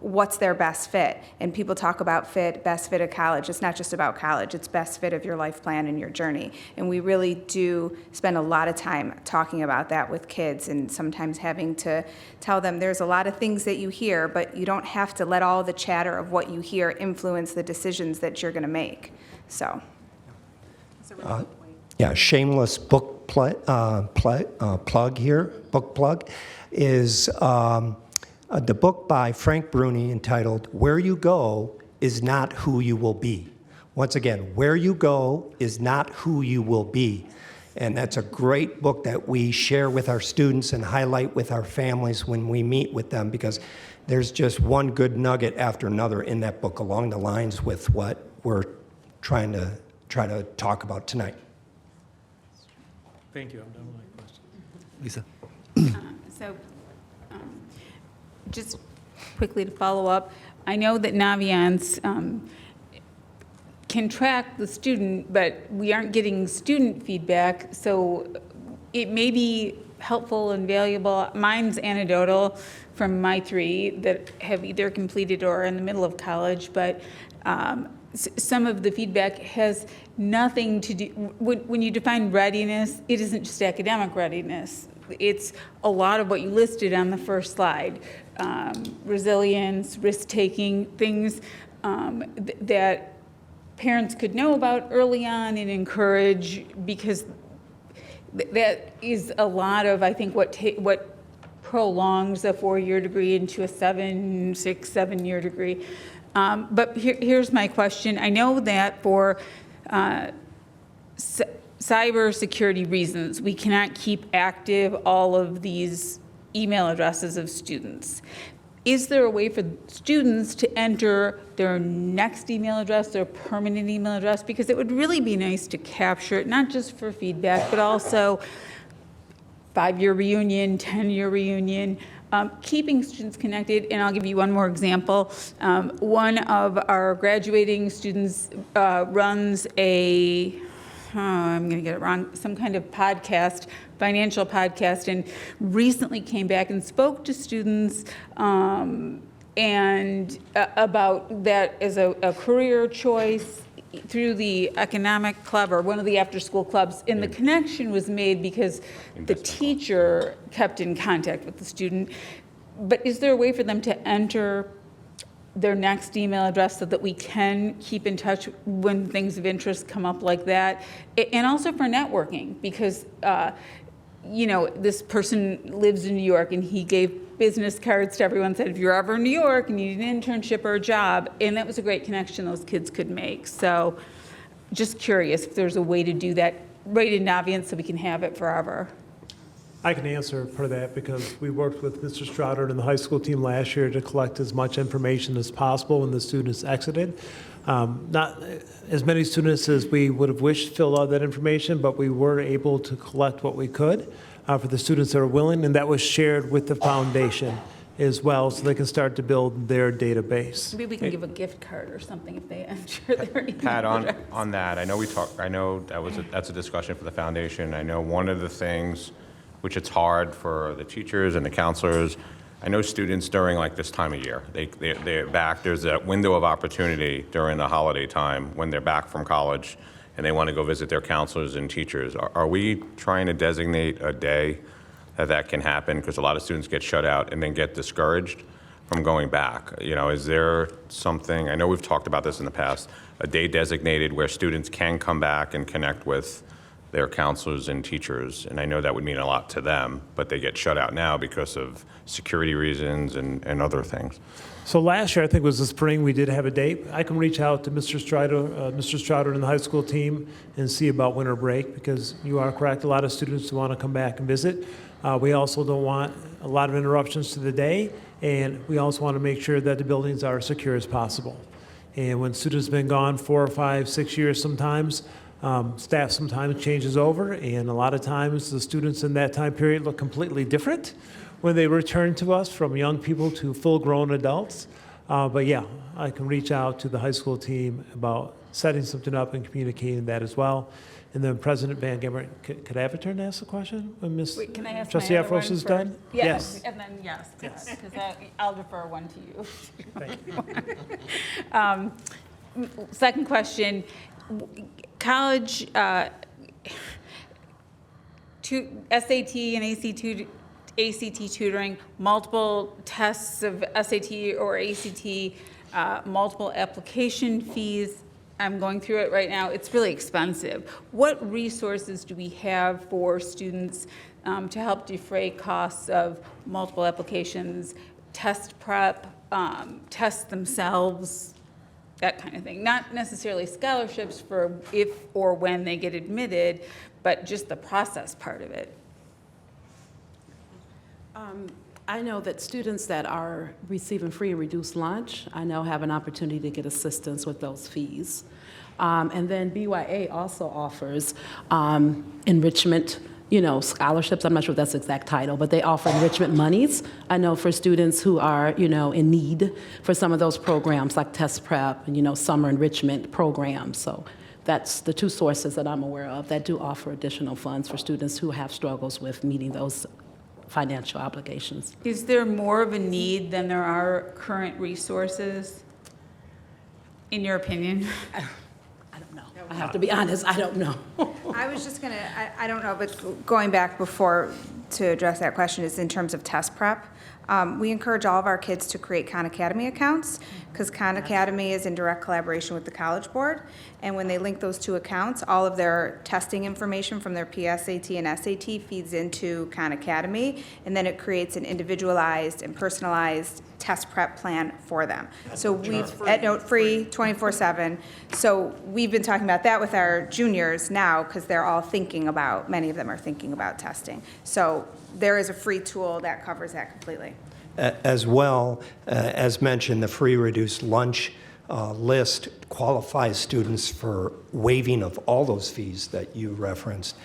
what's their best fit. And people talk about best fit of college. It's not just about college, it's best fit of your life plan and your journey. And we really do spend a lot of time talking about that with kids, and sometimes having to tell them there's a lot of things that you hear, but you don't have to let all the chatter of what you hear influence the decisions that you're going to make. So. Yeah, shameless book plug here. Book plug is the book by Frank Bruni entitled "Where You Go Is Not Who You Will Be." Once again, where you go is not who you will be. And that's a great book that we share with our students and highlight with our families when we meet with them, because there's just one good nugget after another in that book along the lines with what we're trying to talk about tonight. Thank you. I'm done with my question. Lisa. Just quickly to follow up, I know that Naviance can track the student, but we aren't getting student feedback, so it may be helpful and valuable. Mine's anecdotal from my 3 that have either completed or are in the middle of college, but some of the feedback has nothing to do, when you define readiness, it isn't just academic readiness. It's a lot of what you listed on the first slide. Resilience, risk-taking, things that parents could know about early on and encourage, because that is a lot of, I think, what prolongs a 4-year degree into a 6, 7-year degree. But here's my question. I know that for cybersecurity reasons, we cannot keep active all of these email addresses of students. Is there a way for students to enter their next email address, their permanent email address? Because it would really be nice to capture it, not just for feedback, but also 5-year reunion, 10-year reunion, keeping students connected. And I'll give you one more example. One of our graduating students runs I'm going to get it wrong, some kind of podcast, financial podcast, and recently came back and spoke to students and about that as a career choice through the economic club or one of the after-school clubs, and the connection was made because the teacher kept in contact with the student. But is there a way for them to enter their next email address so that we can keep in touch when things of interest come up like that? And also for networking, because this person lives in New York and he gave business cards to everyone, said, if you're ever in New York and you need an internship or a job, and that was a great connection those kids could make. So just curious if there's a way to do that right in Navient so we can have it forever. I can answer for that because we worked with Mr. Stroughter and the high school team last year to collect as much information as possible when the students exited. Not as many students as we would have wished filled out that information, but we were able to collect what we could for the students that are willing, and that was shared with the foundation as well, so they can start to build their database. Maybe we can give a gift card or something if they enter their email Pat, address. on that, I know that's a discussion for the foundation. I know one of the things which it's hard for the teachers and the counselors. I know students during like this time of year, they're back, there's a window of opportunity during the holiday time when they're back from college and they want to go visit their counselors and teachers. Are we trying to designate a day that can happen? Because a lot of students get shut out and then get discouraged from going back. Is there something, I know we've talked about this in the past, a day designated where students can come back and connect with their counselors and teachers, and I know that would mean a lot to them, but they get shut out now because of security reasons and other things. So last year, I think it was the spring, we did have a date. I can reach out to Mr. Stroughter and the high school team and see about winter break, because you are correct, a lot of students want to come back and visit. We also don't want a lot of interruptions to the day, and we also want to make sure that the buildings are as secure as possible. And when students have been gone 4 or 5, 6 years sometimes, staff sometimes changes over, and a lot of times the students in that time period look completely different when they return to us, from young people to full-grown adults. But yeah, I can reach out to the high school team about setting something up and communicating that as well. And then President Van Gemert, could I have a turn to ask the question when Ms. Wait, can I ask Trustee my other Afros one is first? done? Yes. And then yes, because I'll defer one to you. Thank you. Second question, college SAT and ACT tutoring, multiple tests of SAT or ACT, multiple application fees. I'm going through it right now. It's really expensive. What resources do we have for students to help defray costs of multiple applications, test prep, tests themselves, that kind of thing? Not necessarily scholarships for if or when they get admitted, but just the process part of it. I know that students that are receiving free or reduced lunch, I know have an opportunity to get assistance with those fees. And then BYA also offers enrichment, scholarships. I'm not sure if that's the exact title, but they offer enrichment monies. I know for students who are, in need for some of those programs like test prep and, summer enrichment programs. So that's the two sources that I'm aware of that do offer additional funds for students who have struggles with meeting those financial obligations. Is there more of a need than there are current resources, in your opinion? I don't know. I have to be honest, I don't know. I was just gonna, I don't know, but going back before to address that question is in terms of test prep. We encourage all of our kids to create Khan Academy accounts, because Khan Academy is in direct collaboration with the College Board. And when they link those two accounts, all of their testing information from their PSAT and SAT feeds into Khan Academy, and then it creates an individualized and personalized test prep plan for them. So we've, at note free, 24/7. So we've been talking about that with our juniors now, because they're all thinking about, many of them are thinking about testing. So there is a free tool that covers that completely. As well, as mentioned, the free reduced lunch list qualifies students for waiving of all those fees that you referenced.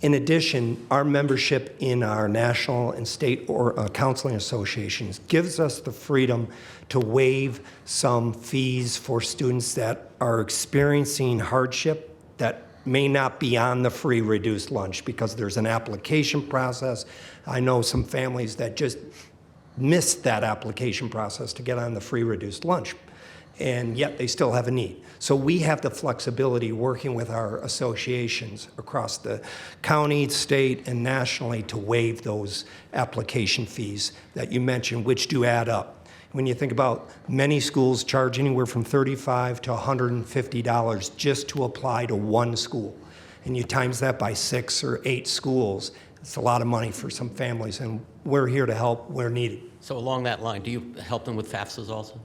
In addition, our membership in our national and state or counseling associations gives us the freedom to waive some fees for students that are experiencing hardship that may not be on the free reduced lunch, because there's an application process. I know some families that just missed that application process to get on the free reduced lunch. and yet they still have a need. So we have the flexibility working with our associations across the county, state, and nationally to waive those application fees that you mentioned, which do add up. When you think about many schools charge anywhere from $35 to $150 just to apply to one school, and you times that by 6 or 8 schools, it's a lot of money for some families, and we're here to help where needed. So along that line, do you help them with FAFSAs also?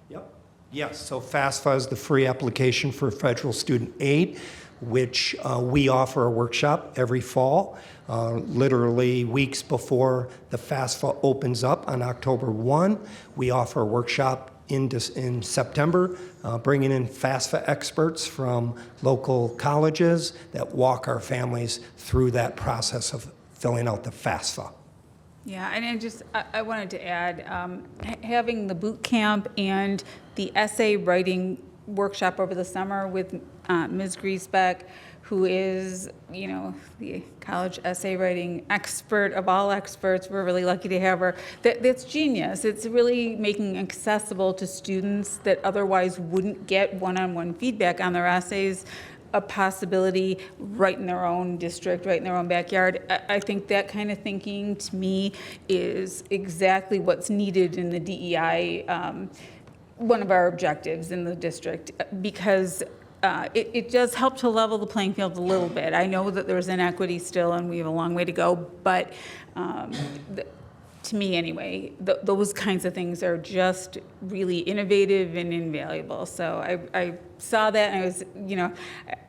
Yep. Yes, so FAFSA is the free application for federal student aid, which we offer a workshop every fall, literally weeks before the FAFSA opens up on October 1. We offer a workshop in September, bringing in FAFSA experts from local colleges that walk our families through that process of filling out the FAFSA. Yeah, and I wanted to add, having the boot camp and the essay writing workshop over the summer with Ms. Griesbeck, who is, the college essay writing expert of all experts. We're really lucky to have her. That's genius. It's really making accessible to students that otherwise wouldn't get one-on-one feedback on their essays a possibility right in their own district, right in their own backyard. I think that kind of thinking, to me, is exactly what's needed in the DEI, one of our objectives in the district, because it does help to level the playing field a little bit. I know that there's inequity still, and we have a long way to go, but to me anyway, those kinds of things are just really innovative and invaluable. So I saw that, and I was,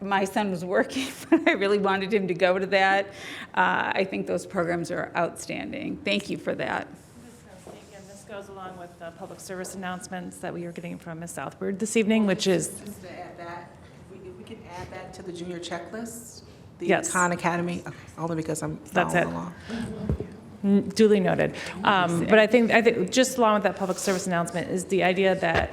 my son was working, but I really wanted him to go to that. I think those programs are outstanding. Thank you for that. And this goes along with the public service announcements that we are getting from Ms. Southward this evening, which is... Just to add that, if we can add that to the junior checklist, the Yes. Khan Academy, okay, only because I'm That's following it. along. Duly noted. But I think just along with that public service announcement is the idea that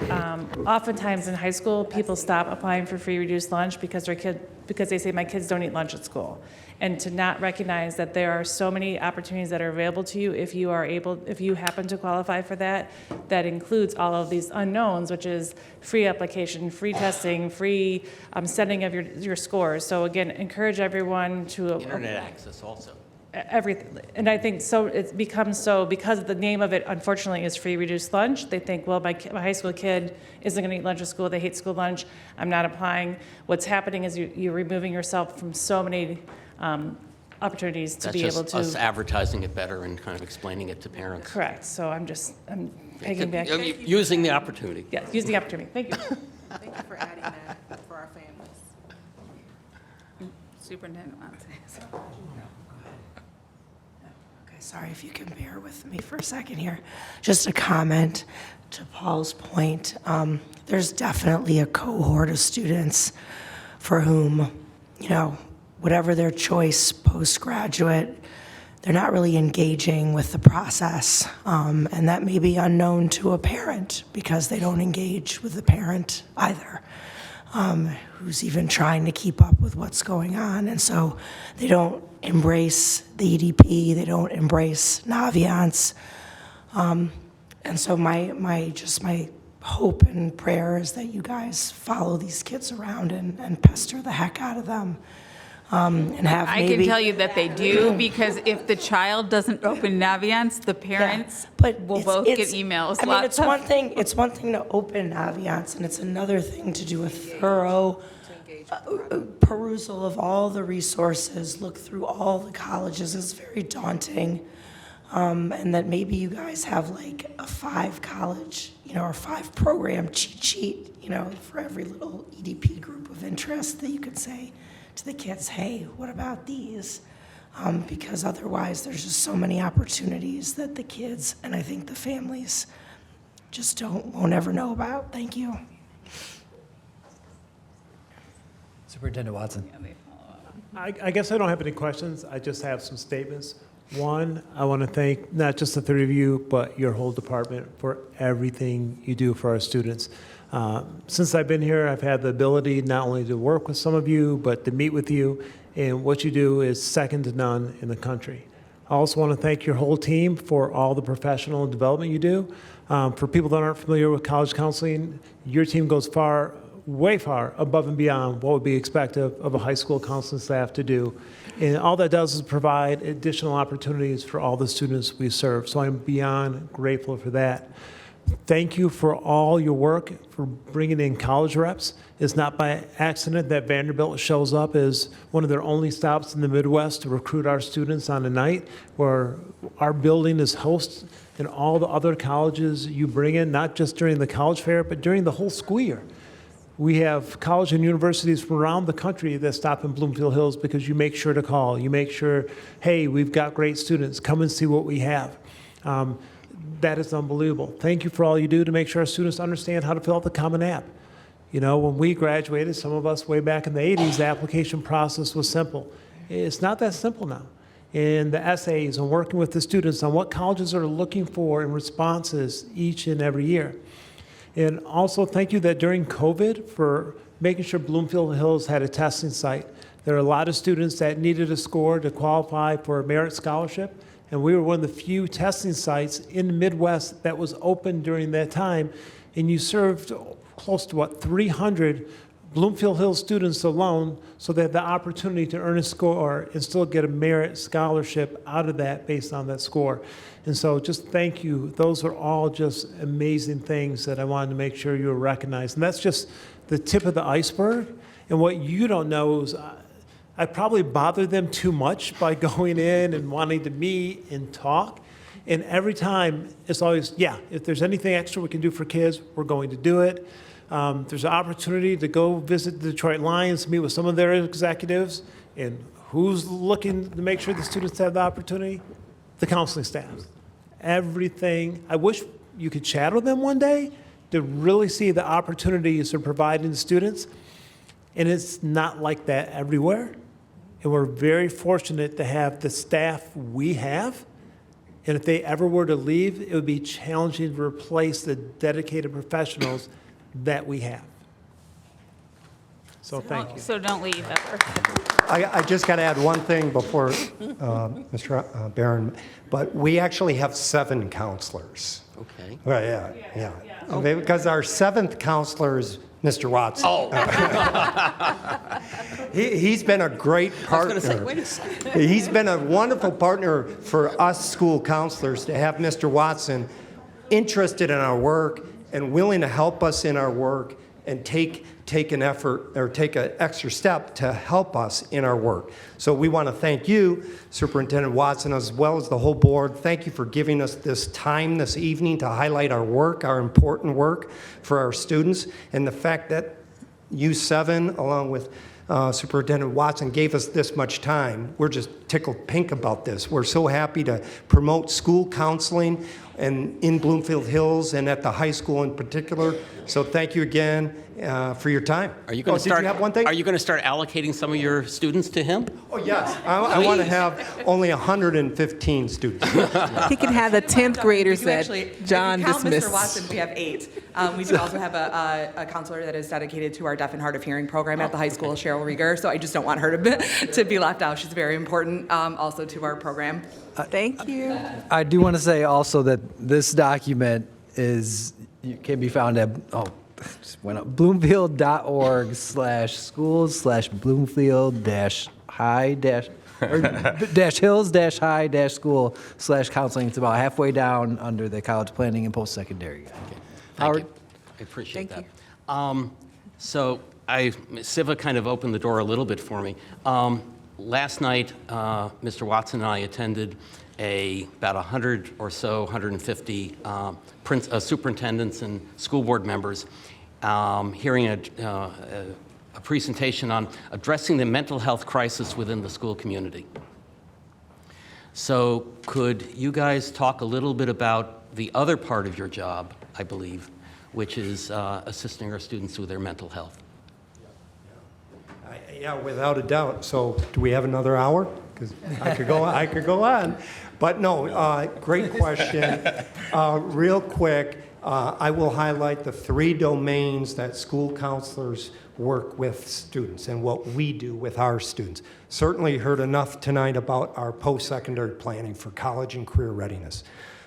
oftentimes in high school, people stop applying for free reduced lunch because they say, my kids don't eat lunch at school. And to not recognize that there are so many opportunities that are available to you if you happen to qualify for that, that includes all of these unknowns, which is free application, free testing, free sending of your scores. So again, encourage everyone to... Internet access also. Everything. And I think so it becomes so, because the name of it unfortunately is free reduced lunch, they think, well, my high school kid isn't going to eat lunch at school, they hate school lunch, I'm not applying. What's happening is you're removing yourself from so many opportunities to be able to... That's just us advertising it better and kind of explaining it to parents. Correct. So I'm pegging back. Using the opportunity. Yeah, use the opportunity. Thank you. Thank you for adding that for our families. Superintendent wants to say something. Okay, sorry if you can bear with me for a second here. Just a comment to Paul's point. There's definitely a cohort of students for whom, whatever their choice postgraduate, they're not really engaging with the process. And that may be unknown to a parent because they don't engage with the parent either, who's even trying to keep up with what's going on. And so they don't embrace the EDP, they don't embrace Naviance. And so my hope and prayer is that you guys follow these kids around and pester the heck out of them. And have I can tell you that they do, because if the child doesn't open Naviance, the parents will both get emails. I mean, it's one thing to open Naviance, and it's another thing to do a thorough perusal of all the resources, look through all the colleges. It's very daunting. And that maybe you guys have like a 5-college, or 5-program cheat sheet, for every little EDP group of interest that you could say to the kids, hey, what about these? Because otherwise there's just so many opportunities that the kids and I think the families just won't ever know about. Thank you. Superintendent Watson. I guess I don't have any questions. I just have some statements. One, I want to thank not just the 3 of you, but your whole department for everything you do for our students. Since I've been here, I've had the ability not only to work with some of you, but to meet with you. And what you do is second to none in the country. I also want to thank your whole team for all the professional development you do. For people that aren't familiar with college counseling, your team goes far, way far above and beyond what would be expected of a high school counseling staff to do. And all that does is provide additional opportunities for all the students we serve. So I'm beyond grateful for that. Thank you for all your work for bringing in college reps. It's not by accident that Vanderbilt shows up as one of their only stops in the Midwest to recruit our students on a night where our building is host and all the other colleges you bring in, not just during the college fair, but during the whole school year. We have colleges and universities from around the country that stop in Bloomfield Hills because you make sure to call. You make sure, hey, we've got great students. Come and see what we have. That is unbelievable. Thank you for all you do to make sure our students understand how to fill out the Common App. You know, when we graduated, some of us way back in the 80s, the application process was simple. It's not that simple now. And the essays and working with the students on what colleges are looking for in responses each and every year. And also thank you that during COVID for making sure Bloomfield Hills had a testing site. There are a lot of students that needed a score to qualify for a merit scholarship. And we were one of the few testing sites in the Midwest that was open during that time. And you served close to, 300 Bloomfield Hills students alone, so they had the opportunity to earn a score and still get a merit scholarship out of that based on that score. And so just thank you. Those are all just amazing things that I wanted to make sure you were recognized. And that's just the tip of the iceberg. And what you don't know is I probably bothered them too much by going in and wanting to meet and talk. And every time, it's always, yeah, if there's anything extra we can do for kids, we're going to do it. There's an opportunity to go visit the Detroit Lions, meet with some of their executives. And who's looking to make sure the students have the opportunity? The counseling staff. Everything. I wish you could chat with them one day to really see the opportunities they're providing to students. And it's not like that everywhere. And we're very fortunate to have the staff we have. And if they ever were to leave, it would be challenging to replace the dedicated professionals that we have. So thank you. So don't leave ever. I just got to add one thing before Mr. Barron, but we actually have 7 counselors. Okay. Well, yeah. Because our 7th counselor is Mr. Watson. Oh. He's been a great partner. I was going to say, wait a second. He's been a wonderful partner for us school counselors to have Mr. Watson interested in our work and willing to help us in our work and take an effort or take an extra step to help us in our work. So we want to thank you, Superintendent Watson, as well as the whole board. Thank you for giving us this time this evening to highlight our work, our important work for our students, and the fact that you 7, along with Superintendent Watson, gave us this much time. We're just tickled pink about this. We're so happy to promote school counseling and in Bloomfield Hills and at the high school in particular. So thank you again for your time. Are you going to start? Did you have one thing? Are you going to start allocating some of your students to him? Oh, yes. I want to have only 115 students. He can have the 10th graders that Actually, John if you count dismissed. Mr. Watson, we have 8. We do also have a counselor that is dedicated to our deaf and hard of hearing program at the high school, Cheryl Rieger. So I just don't want her to be left out. She's very important also to our program. Thank you. I do want to say also that this document can be found at, just went up, bloomfield.org/school/bloomfield-hills-high-school/counseling. It's about halfway down under the college planning and post-secondary guide. Thank you. I appreciate that. So Siva kind of opened the door a little bit for me. Last night, Mr. Watson and I attended about 100 or so, 150 superintendents and school board members hearing a presentation on addressing the mental health crisis within the school community. So could you guys talk a little bit about the other part of your job, I believe, which is assisting our students with their mental health? Yeah, without a doubt. So do we have another hour? Because I could go on. But no, great question. Real quick, I will highlight the 3 domains that school counselors work with students and what we do with our students. Certainly heard enough tonight about our post-secondary planning for college and career readiness.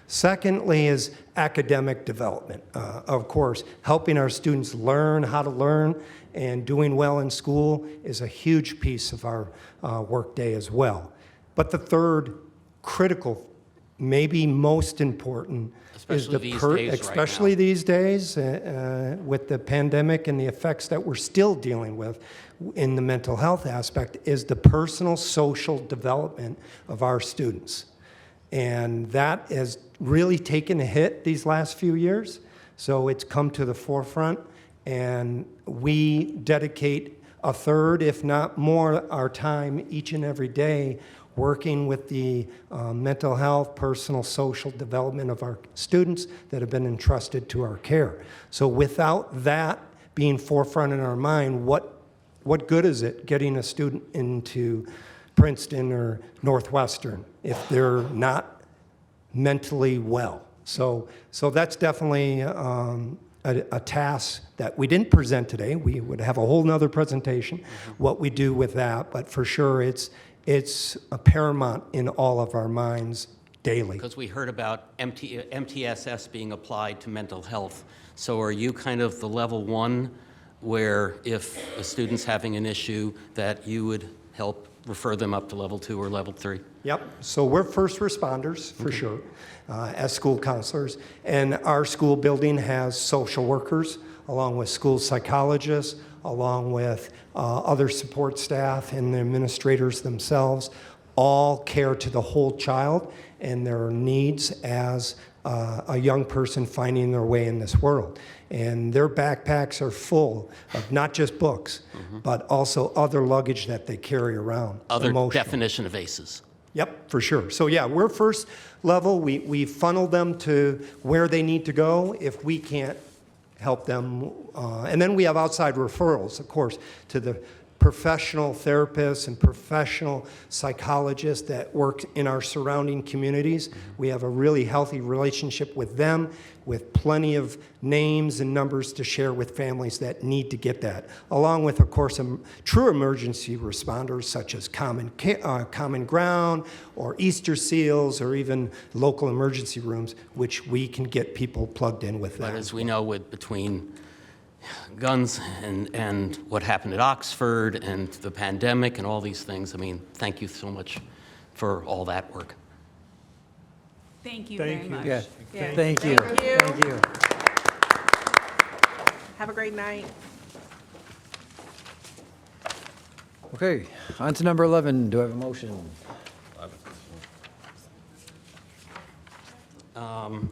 Secondly is academic development. Of course, helping our students learn how to learn and doing well in school is a huge piece of our workday as well. But the third critical, maybe most important, especially these days with the pandemic and the effects that we're still dealing with in the mental health aspect, is the personal social development of our students. And that has really taken a hit these last few years. So it's come to the forefront, and we dedicate a third, if not more, our time each and every day working with the mental health, personal, social development of our students that have been entrusted to our care. So without that being forefront in our mind, what good is it getting a student into Princeton or Northwestern if they're not mentally well? So that's definitely a task that we didn't present today. We would have a whole nother presentation, what we do with that, but for sure it's a paramount in all of our minds daily. Because we heard about MTSS being applied to mental health. So are you kind of the level 1 where if a student's having an issue that you would help refer them up to level 2 or level 3? Yep, so we're first responders for sure as school counselors, and our school building has social workers along with school psychologists, along with other support staff and the administrators themselves, all care to the whole child and their needs as a young person finding their way in this world. And their backpacks are full of not just books, but also other luggage that they carry around. Other emotional. definition of ACEs. Yep, for sure. So yeah, we're first level. We funnel them to where they need to go if we can't help them. And then we have outside referrals, of course, to the professional therapists and professional psychologists that work in our surrounding communities. We have a really healthy relationship with them, with plenty of names and numbers to share with families that need to get that, along with, of course, true emergency responders such as Common Ground or Easter Seals or even local emergency rooms, which we can get people plugged in with that. But as we know, between guns and what happened at Oxford and the pandemic and all these things, I mean, thank you so much for all that work. Thank you Thank very you. much. Yeah, Yeah. thank you. Thank you. Thank you. Have a great night. Okay, on to number 11. Do I have a motion?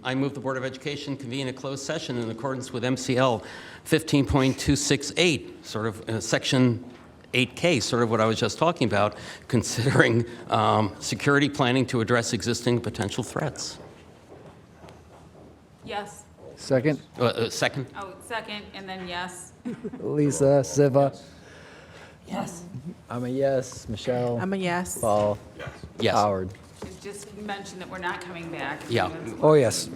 I move the Board of Education convene a closed session in accordance with MCL 15.268, sort of Section 8K, sort of what I was just talking about, considering security planning to address existing potential threats. Yes. Second? Second? Oh, second, and then yes. Lisa, Siva? Yes. I'm a yes. Michelle? I'm a yes. Paul? Yes. Howard? Just mention that we're not coming back. Yeah. Oh, yes.